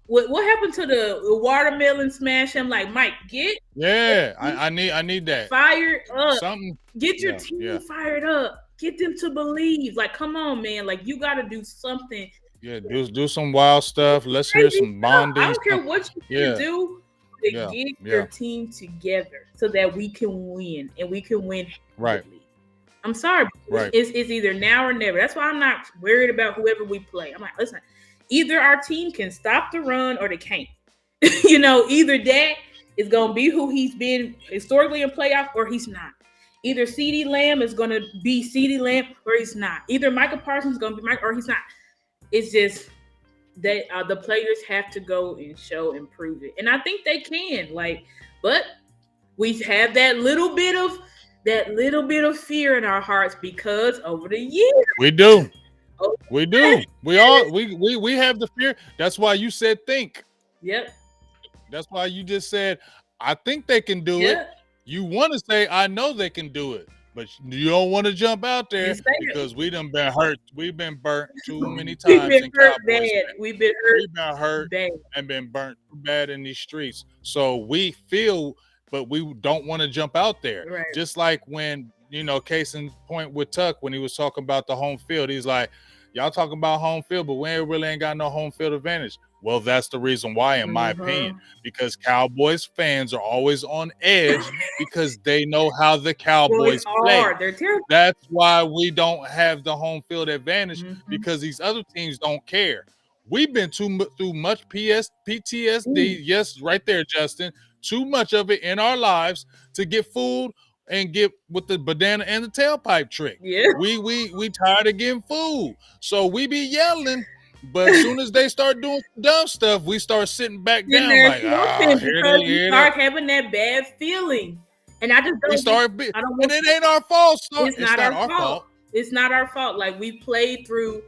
what happened to the watermelon smash? I'm like, Mike, I need that fired up. Something. Get your team fired up. Get them to believe. Like, come on, man. Like, you got to do something. Yeah, do some wild stuff. Let's hear some bonding. I don't care what you can do to get your team together so that we can win and we can win. Right. I'm sorry. Right. It's either now or never. That's why I'm not worried about whoever we play. I'm like, listen, either our team can stop the run or they can't. Either that is going to be who he's been historically in playoff or he's not. Either CeeDee Lamb is going to be CeeDee Lamb or he's not. Either Michael Parsons is going to be Michael or he's not. It's just that the players have to go and show and prove it. And I think they can. But we have that little bit of fear in our hearts because over the years. We do. We do. We have the fear. That's why you said think. Yep. That's why you just said, I think they can do it. You want to say, I know they can do it, but you don't want to jump out there because we done been hurt. We've been burnt too many times. We've been hurt bad. We've been hurt bad. And been burnt bad in these streets. So we feel, but we don't want to jump out there. Right. Just like when, case in point with Tuck, when he was talking about the home field, he's like, y'all talking about home field, but we really ain't got no home field advantage. Well, that's the reason why, in my opinion, because Cowboys fans are always on edge because they know how the Cowboys play. They're terrible. That's why we don't have the home field advantage because these other teams don't care. We've been through much PTSD. Yes, right there, Justin. Too much of it in our lives to get fooled and get with the banana and the tailpipe trick. Yeah. We tired of getting fooled. So we be yelling. But as soon as they start doing dumb stuff, we start sitting back down like, we start having that bad feeling. And I just don't. And it ain't our fault. It's not our fault. It's not our fault. Like we played through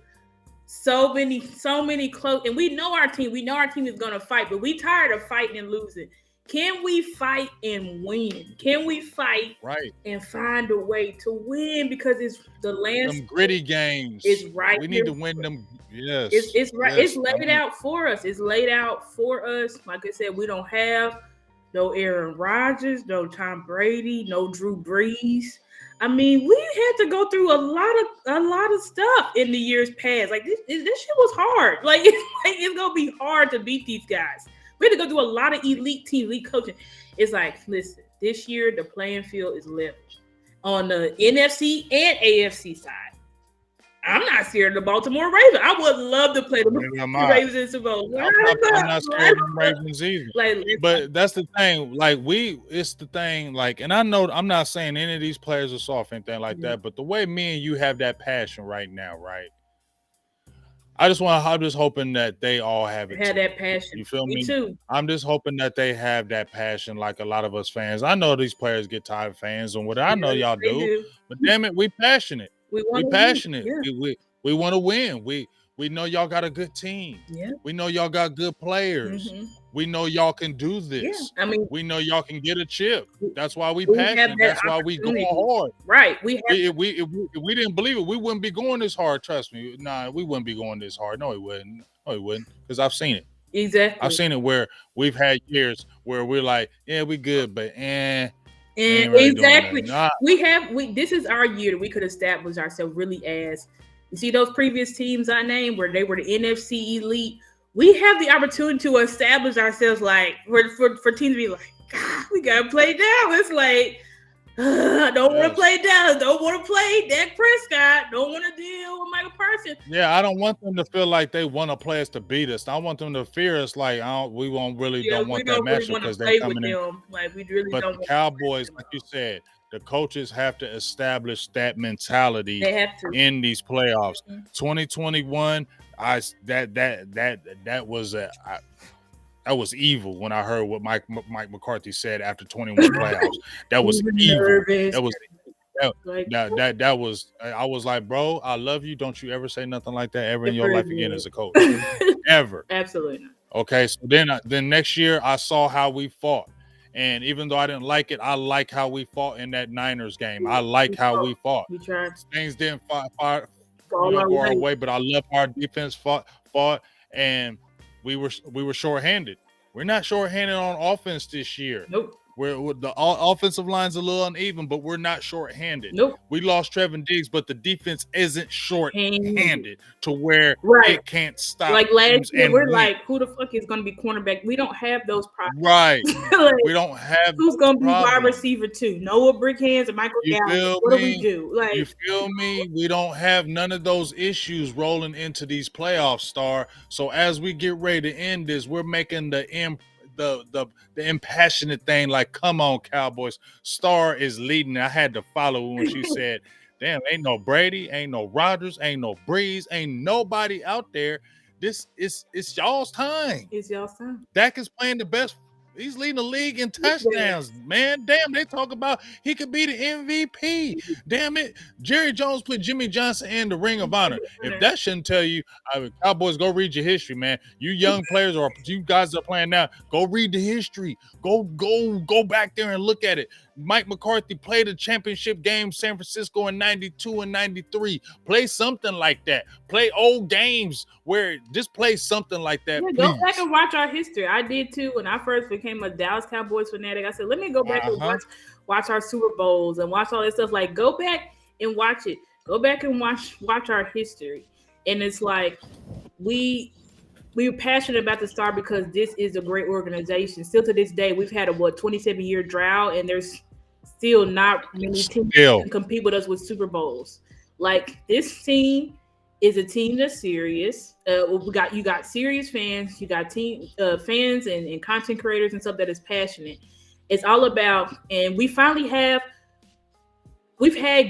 so many close, and we know our team. We know our team is gonna fight, but we tired of fighting and losing. Can we fight and win? Can we fight and find a way to win? Because it's the last them gritty games. It's right. We need to win them. Yes, it's right. Yes. It's laid out for us. It's laid out for us. Like I said, we don't have no Aaron Rodgers, no Tom Brady, no Drew Brees. I mean, we had to go through a lot of stuff in the years past. Like this shit was hard. Like it's gonna be hard to beat these guys. We had to go through a lot of elite coaching. It's like, listen, this year the playing field is level on the NFC and AFC side. I'm not scared of the Baltimore Ravens. I would love to play the Ravens in Super Bowl. I'm not scared of the Ravens either. But that's the thing. It's the thing. And I know I'm not saying any of these players are soft, anything like that. But the way me and you have that passion right now, right? I'm just hoping that they all have it. Have that passion. You feel me? Me too. I'm just hoping that they have that passion like a lot of us fans. I know these players get tired of fans and what I know y'all do. But damn it, we passionate. We passionate. Yeah. We want to win. We know y'all got a good team. Yeah. We know y'all got good players. Mm-hmm. We know y'all can do this. Yeah. I mean, we know y'all can get a chip. That's why we passionate. That's why we go hard. Right. If we didn't believe it, we wouldn't be going this hard. Trust me. Nah, we wouldn't be going this hard. No, we wouldn't. Because I've seen it. Exactly. I've seen it where we've had years where we're like, yeah, we good, but And exactly. This is our year that we could establish ourselves really as, you see those previous teams I named where they were the NFC elite. We have the opportunity to establish ourselves for teams to be like, God, we gotta play down. It's like, don't want to play down. Don't want to play Dak Prescott. Don't want to deal with Michael Parsons. Yeah, I don't want them to feel like they want to play us to beat us. I want them to fear us like we won't really don't want that matchup because they're coming in. Like we really but don't. The Cowboys, like you said, the coaches have to establish that mentality they have to. In these playoffs. Mm-hmm. 2021, that was evil when I heard what Mike McCarthy said after 21 playoffs. That was evil. Nervous. That was. I was like, bro, I love you. Don't you ever say nothing like that ever in your life again as a coach, ever. Absolutely not. Okay, so then next year I saw how we fought, and even though I didn't like it, I like how we fought in that Niners game. I like how we fought. We tried. Things didn't fall our way, but I love our defense fought, and we were shorthanded. We're not shorthanded on offense this year. Nope. The offensive line's a little uneven, but we're not short-handed. Nope. We lost Trevin Diggs, but the defense isn't Handy. short-handed to where Right. it can't stop Like last teams year, and we're win. like, who the fuck is going to be cornerback? We don't have those Right. problems. Like, We don't have who's those going to be wide problems. receiver too? Noah Brickhands and Michael You Gallup. feel What do we me? do? Like, You feel me? We don't have none of those issues rolling into these playoffs, Star. So as we get ready to end this, we're making the impassionate thing like, come on, Cowboys. Star is leading. I had to follow when she said, damn, ain't no Brady, ain't no Rodgers, ain't no Breeze, ain't nobody out there. It's y'all's time. it's y'all's time. Dak is playing the best. He's leading the league in touchdowns, man. Damn, they talk about he could be the MVP. Damn it. Jerry Jones put Jimmy Johnson in the Ring of Honor. If that shouldn't tell you, Cowboys, go read your history, man. You young players or you guys that are playing now, go read the history. Go back there and look at it. Mike McCarthy played a championship game, San Francisco in 92 and 93. Play something like that. Play old games where just play something like that, Yeah, please. go back and watch our history. I did too when I first became a Dallas Cowboys fanatic. I said, let me go back and watch our Super Bowls and watch all that stuff. Like, go back and watch it. Go back and watch our history. And it's like we're passionate about the Star because this is a great organization. Still to this day, we've had a 27-year drought, and there's still not many teams that can compete with us with Super Bowls. Like, this team is a team that's serious. You got serious fans, you got team fans and content creators and stuff that is passionate. It's all about, and we've had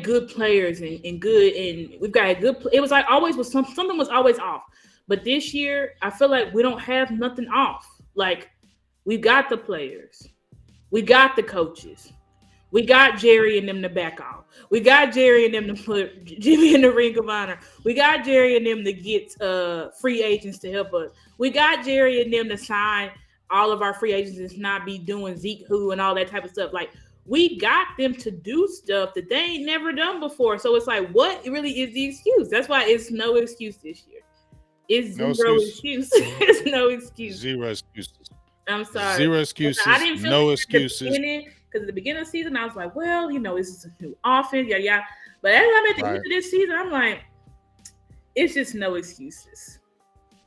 good players and we've got a good. It was like always was something was always off. But this year, I feel like we don't have nothing off. Like, we got the players. We got the coaches. We got Jerry and them to back off. We got Jerry and them to put Jimmy in the Ring of Honor. We got Jerry and them to get free agents to help us. We got Jerry and them to sign all of our free agents and not be doing Zeke who and all that type of stuff. Like, we got them to do stuff that they ain't never done before. So it's like, what really is the excuse? That's why it's no excuse this year. It's zero excuse. It's no excuse. Zero excuses. I'm sorry. Zero excuses. I didn't feel no excuses. Because at the beginning of the season, I was like, well, this is a new offense, yada yada. But as I'm at the end of this season, I'm like, it's just no excuses.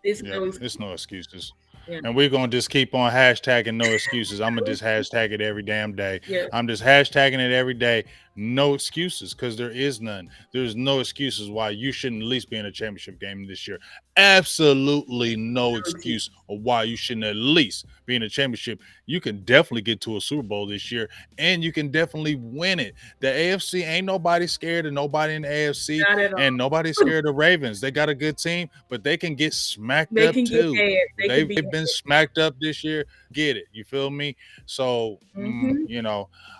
It's no excuses. Yeah. And we're going to just keep on hashtagging no excuses. I'm going to just hashtag it every damn day. Yeah. I'm just hashtagging it every day. No excuses, because there is none. There's no excuses why you shouldn't at least be in a championship game this year. Absolutely no excuse of why you shouldn't at least be in a championship. You can definitely get to a Super Bowl this year, and you can definitely win it. The AFC, ain't nobody scared of nobody in the AFC, and nobody's scared of Ravens. They got a good team, but they can get smacked up too. They've been smacked up this year. Get it. You feel me? So,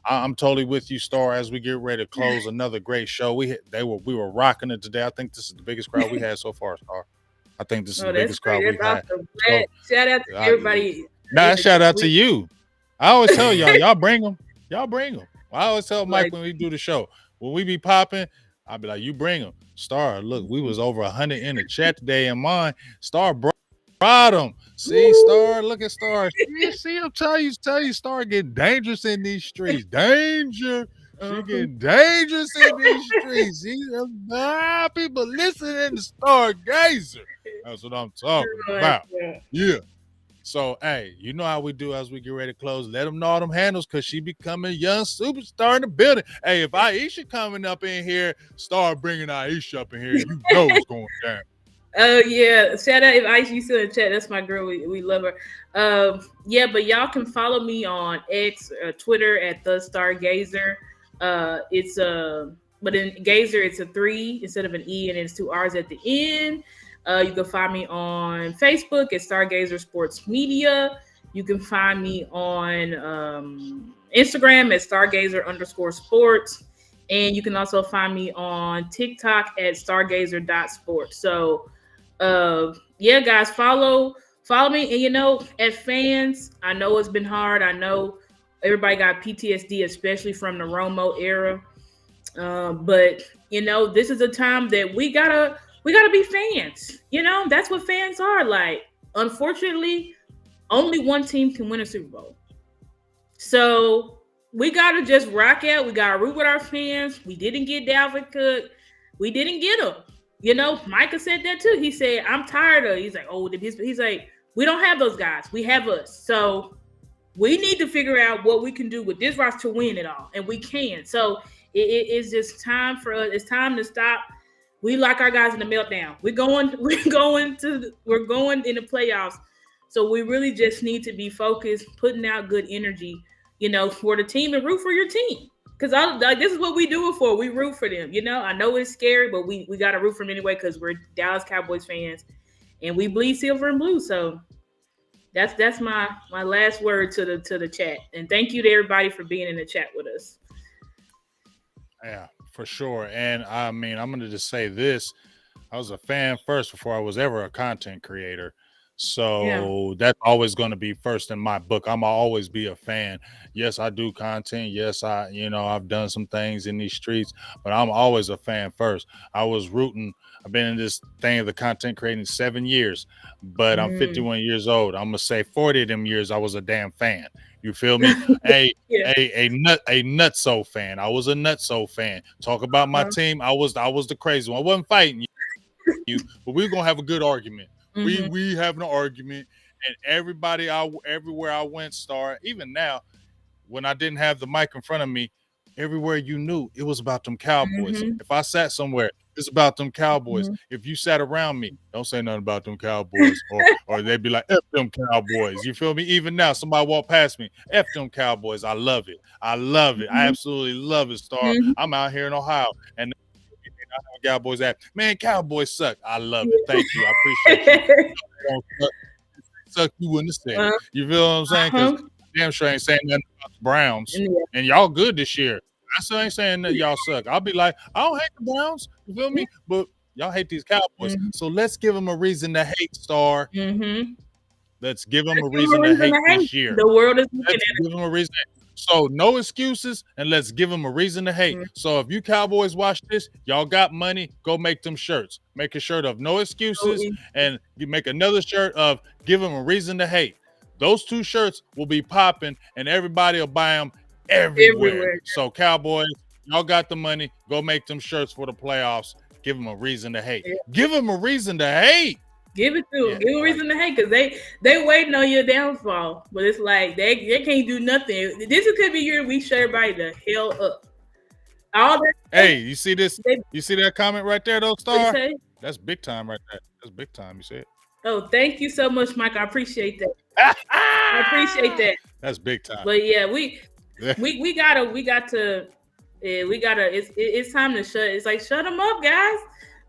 I'm totally with you, Star, as we get ready to close another great show. We were rocking it today. I think this is the biggest crowd we had so far, Star. I think this is the biggest crowd we've had. So, shout out to everybody. Shout out to you. I always tell y'all bring them. Y'all bring them. I always tell Mike when we do the show, when we be popping, I'll be like, you bring them. Star, look, we was over 100 in the chat today, and mine, Star brought them. See, Star, look at Star. See, I'm telling you, Star getting dangerous in these streets. Danger. She getting dangerous in these streets. People listening to Stargazer. That's what I'm talking about. Yeah. So, hey, you know how we do as we get ready to close. Let them know all them handles, because she becoming a young superstar in the building. Hey, if Aisha coming up in here, start bringing Aisha up in here, you know what's going down. Oh, yeah. Shout out if Aisha still in chat. That's my girl. We love her. Yeah, but y'all can follow me on X, Twitter at The Stargazer. But in Gazer, it's a 3 instead of an E, and it's 2 R's at the end. You can find me on Facebook at Stargazer Sports Media. You can find me on Instagram at Stargazer_sports. And you can also find me on TikTok at Stargazer.sports. So, yeah, guys, follow me. And, as fans, I know it's been hard. I know everybody got PTSD, especially from the Romo era. But, this is a time that we gotta be fans. That's what fans are like. Unfortunately, only one team can win a Super Bowl. So we gotta just rock out. We gotta root with our fans. We didn't get Dalvin Cook. We didn't get him. You know, Micah said that too. He said, "I'm tired of." He's like, "Oh, he's like, we don't have those guys. We have us." So we need to figure out what we can do with this roster to win it all, and we can. So it is just time for us. It's time to stop. We like our guys in the meltdown. We're going. We're going in the playoffs. So we really just need to be focused, putting out good energy, for the team and root for your team. Because like, this is what we do it for. We root for them. I know it's scary, but we got to root for them anyway because we're Dallas Cowboys fans and we bleed silver and blue. So that's my last word to the chat. And thank you to everybody for being in the chat with us. Yeah, for sure. And I mean, I'm going to just say this. I was a fan first before I was ever a content creator. Yeah. So that's always going to be first in my book. I'm always be a fan. Yes, I do content. Yes, I've done some things in these streets, but I'm always a fan first. I was rooting. I've been in this thing of the content creating 7 years, but I'm Mm. 51 years old. I'm gonna say 40 of them years I was a damn fan. You feel me? A Yeah. a nutso fan. I was a nutso fan. Talk about my Uh-huh. team. I was the crazy one. I wasn't fighting you, but we're gonna have a good argument. We Mm-hmm. we having an argument, and everywhere I went, Star. Even now, when I didn't have the mic in front of me, everywhere you knew it was about them Cowboys. Mm-hmm. If I sat somewhere, it's about them Cowboys. Mm-hmm. If you sat around me, don't say nothing about them Cowboys, or they'd be like, F them Cowboys. You feel me? Even now, somebody walk past me, F them Cowboys. I love it. I love it. I Mm-hmm. absolutely love it, Star. Mm-hmm. I'm out here in Ohio, and Cowboys at man, Cowboys suck. I love it. Thank you. I appreciate you. Suck, you wouldn't have said it. uh, You feel what I'm saying? Because uh-huh. damn sure ain't saying nothing about the Browns. Yeah. And y'all good this year. I still ain't saying that y'all suck. I'll be like, I don't hate the Browns. You feel me? But y'all hate these Cowboys. Mm-hmm. So let's give them a reason to hate, Star. Mm-hmm. Let's give them a Let's give 'em reason a to reason hate to hate. this year. The world is looking Let's give them a reason. So no excuses, and let's give them a reason to hate. at So if you Cowboys watch this, y'all got money, go make them shirts. Make a shirt of no excuses, it. and you make another shirt of give them a reason to hate. Those two shirts will be popping, and everybody will buy them everywhere. Everywhere. So Cowboys, y'all got the money, go make them shirts for the playoffs. Give them a reason to hate. Yeah. Give them a reason to hate. Give it to them. Yeah, Give them a reason to hate because they waiting on your downfall. But it's like they can't do nothing. This could be your we shut everybody the hell up. All that. Hey, you see this? They, You see that comment right there, though, what you Star? say? That's big time right there. That's big time. You see it? Oh, thank you so much, Mike. I appreciate that. I appreciate that. That's big time. But yeah, we got to it's time to shut. It's like shut them up, guys.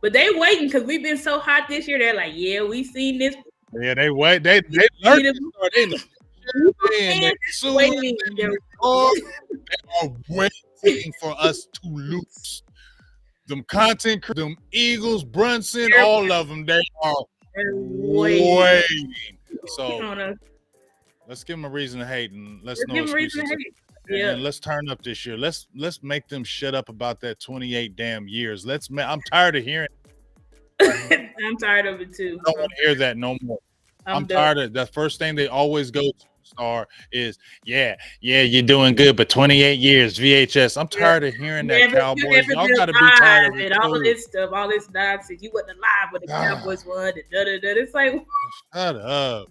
But they waiting because we've been so hot this year. They're like, yeah, we seen this. Yeah, they wait. They learned it. They Waiting. they are waiting for us to lose. Them content, them Eagles, Brunson, all of them, they are waiting. So let's give them a reason to hate, and let's know excuses. Yeah. And let's turn up this year. Let's make them shut up about that 28 damn years. I'm tired of hearing. I'm tired of it too. I don't want to hear that no more. I'm tired of the first thing they always go to, Star, is yeah, you're doing good, but 28 years VHS. I'm tired of hearing that, Cowboys. Y'all got to be tired of it. All this stuff, all this nonsense. You wasn't alive when the Cowboys won. It's like shut up.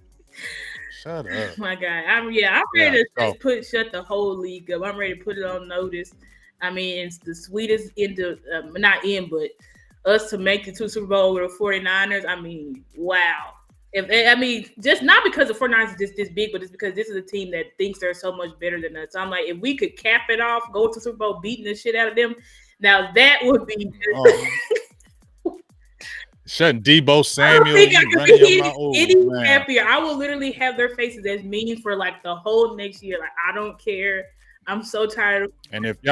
Shut up. My God. I'm ready to shut the whole league up. I'm ready to put it on notice. I mean, it's the sweetest but us to make it to Super Bowl with the 49ers. I mean, wow. Just not because the 49ers is just this big, but it's because this is a team that thinks they're so much better than us. So I'm like, if we could cap it off, go to Super Bowl beating the shit out of them, now that would be Shutting Debo Samuel. I could be any happier. I will literally have their faces as mean for like the whole next year. Like, I don't care. I'm so tired. And if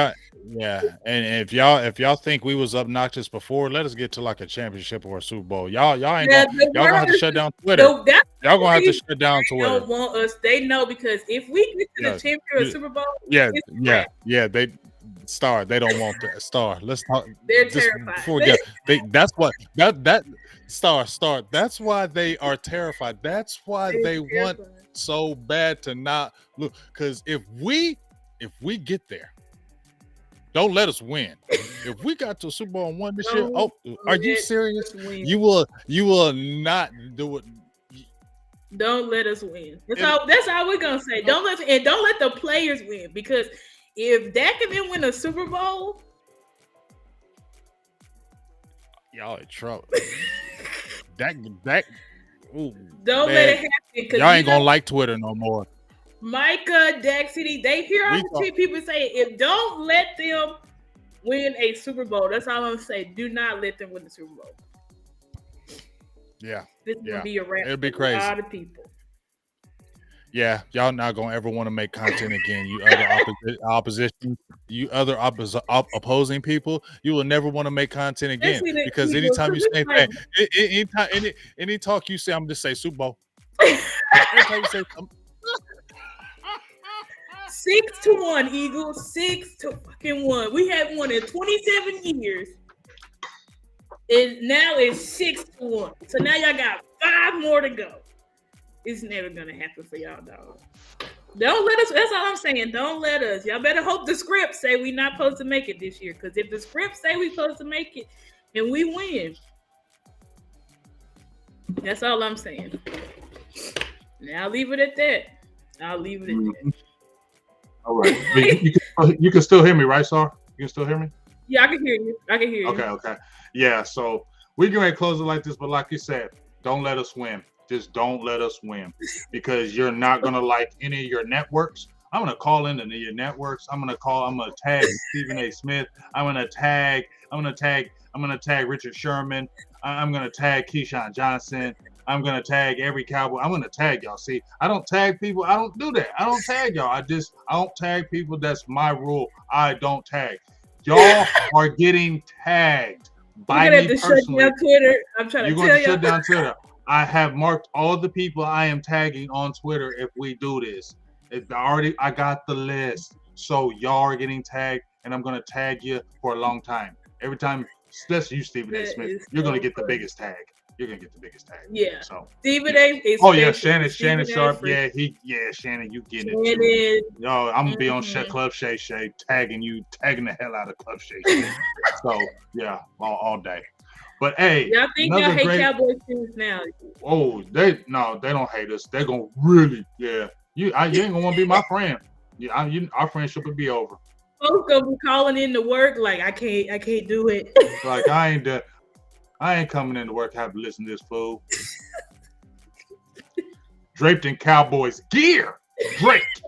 y'all think we was obnoxious before, let us get to like a championship or a Super Bowl. Y'all gonna have to shut down Twitter. Y'all gonna have to shut down Twitter. They don't want us. They know because if we get to the championship or Super Bowl, they don't want that. Star. Let's talk. They're terrified. Star. That's why they are terrified. That's why they want so bad to not look. Because if we get there, don't let us win. If we got to Super Bowl and won this year, are you serious? You will not do it. Don't let us win. That's all we're gonna say. Don't let the players win, because if Dak can then win a Super Bowl, y'all in trouble. Dak. Ooh, don't let it happen. Y'all ain't gonna like Twitter no more. Micah, Dak City, they hear all the people say, if don't let them win a Super Bowl. That's all I'm gonna say. Do not let them win the Super Bowl. Yeah. This is gonna be a wrap. It'll be crazy. A lot of people. Yeah, y'all not gonna ever want to make content again. You other opposition, you other opposing people, you will never want to make content again, because anytime you say, any talk you say, I'm just say Super Bowl. Anytime you say 6-1 Eagles, 6-1. We had one in 27 years. And now it's 6-1. So now y'all got 5 more to go. It's never gonna happen for y'all, dog. Don't let us. That's all I'm saying. Don't let us. Y'all better hope the script say we not supposed to make it this year. Because if the script say we supposed to make it and we win, that's all I'm saying. Now I'll leave it at that. All right. You can still hear me, right, Sar? You can still hear me? Yeah, I can hear you. Okay. Yeah, so we're going to close it like this, but like you said, don't let us win. Just don't let us win, because you're not going to like any of your networks. I'm going to call into your networks. I'm going to tag Stephen A. Smith. I'm going to tag Richard Sherman. I'm going to tag Keyshawn Johnson. I'm going to tag every Cowboy. I'm going to tag y'all. See, I don't tag people. I don't do that. I don't tag y'all. I don't tag people. That's my rule. I don't tag. Y'all are getting tagged by me personally. Shut down Twitter. I'm trying to tell you. You're going to shut down Twitter. I have marked all the people I am tagging on Twitter if we do this. I got the list. So y'all are getting tagged, and I'm going to tag you for a long time. Every time, especially you, Stephen A. Smith, you're going to get the biggest tag. You're going to get the biggest tag. Yeah. So Stephen A. is Shannon Sharp. Shannon, you getting it too. Yo, I'm going to be on Club Shay Shay, tagging the hell out of Club Shay Shay. So, yeah, all day. But hey, y'all think y'all hate Cowboys teams now? Oh, they don't hate us. They're gonna really, yeah. You ain't gonna want to be my friend. Yeah, our friendship would be over. Folks gonna be calling in to work like I can't do it. Like I ain't coming into work having to listen to this fool. Draped in Cowboys gear.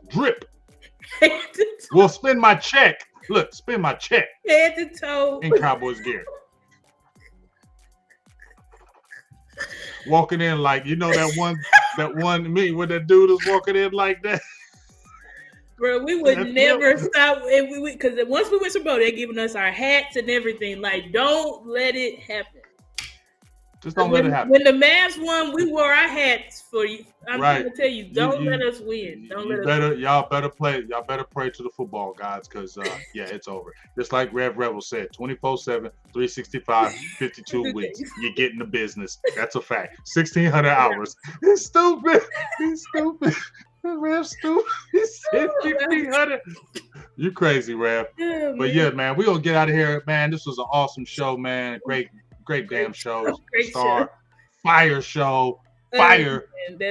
Drip. Well, spend my check. Look, spend my check. Head to toe. In Cowboys gear. Walking in like, that one me when that dude is walking in like that. Bro, we would never stop because once we went to Bowl, they're giving us our hats and everything. Like, don't let it happen. Just don't let it happen. When the Mavs won, we wore our hats for you. I'm trying to tell you, don't let us win. Y'all better play. Y'all better pray to the football gods, because it's over. Just like Rev Rebel said, 24/7, 365, 52 weeks. You're getting the business. That's a fact. 1,600 hours. He's stupid. Rev stupid. He said 1,500. You crazy, Rev. Yeah, but yeah, man, we're gonna get out of here, man. This was an awesome show, man. Great damn show. Fire show. Fire.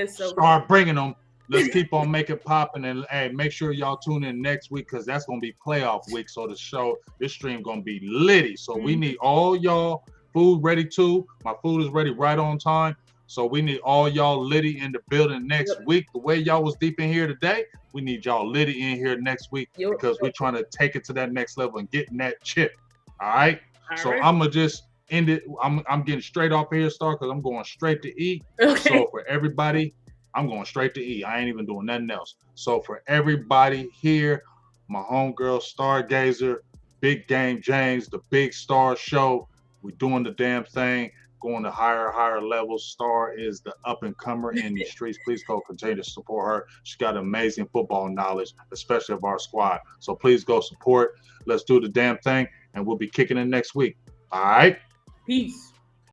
Start bringing them. Let's keep on making popping, and hey, make sure y'all tune in next week, because that's gonna be playoff week. So this stream gonna be litty. So we need all y'all food ready too. My food is ready right on time. So we need all y'all litty in the building next week. The way y'all was deep in here today, we need y'all litty in here next week, because we're trying to take it to that next level and getting that chip. All right. I'm gonna just end it. I'm getting straight off here, Star, because I'm going straight to eat. Okay. So for everybody, I'm going straight to eat. I ain't even doing nothing else. So for everybody here, my homegirl Stargazer, Big Game James, the Big Star Show, we doing the damn thing, going to higher levels. Star is the up and comer in the streets. Please go continue to support her. She's got amazing football knowledge, especially of our squad. So please go support. Let's do the damn thing, and we'll be kicking in next week. All right. Peace.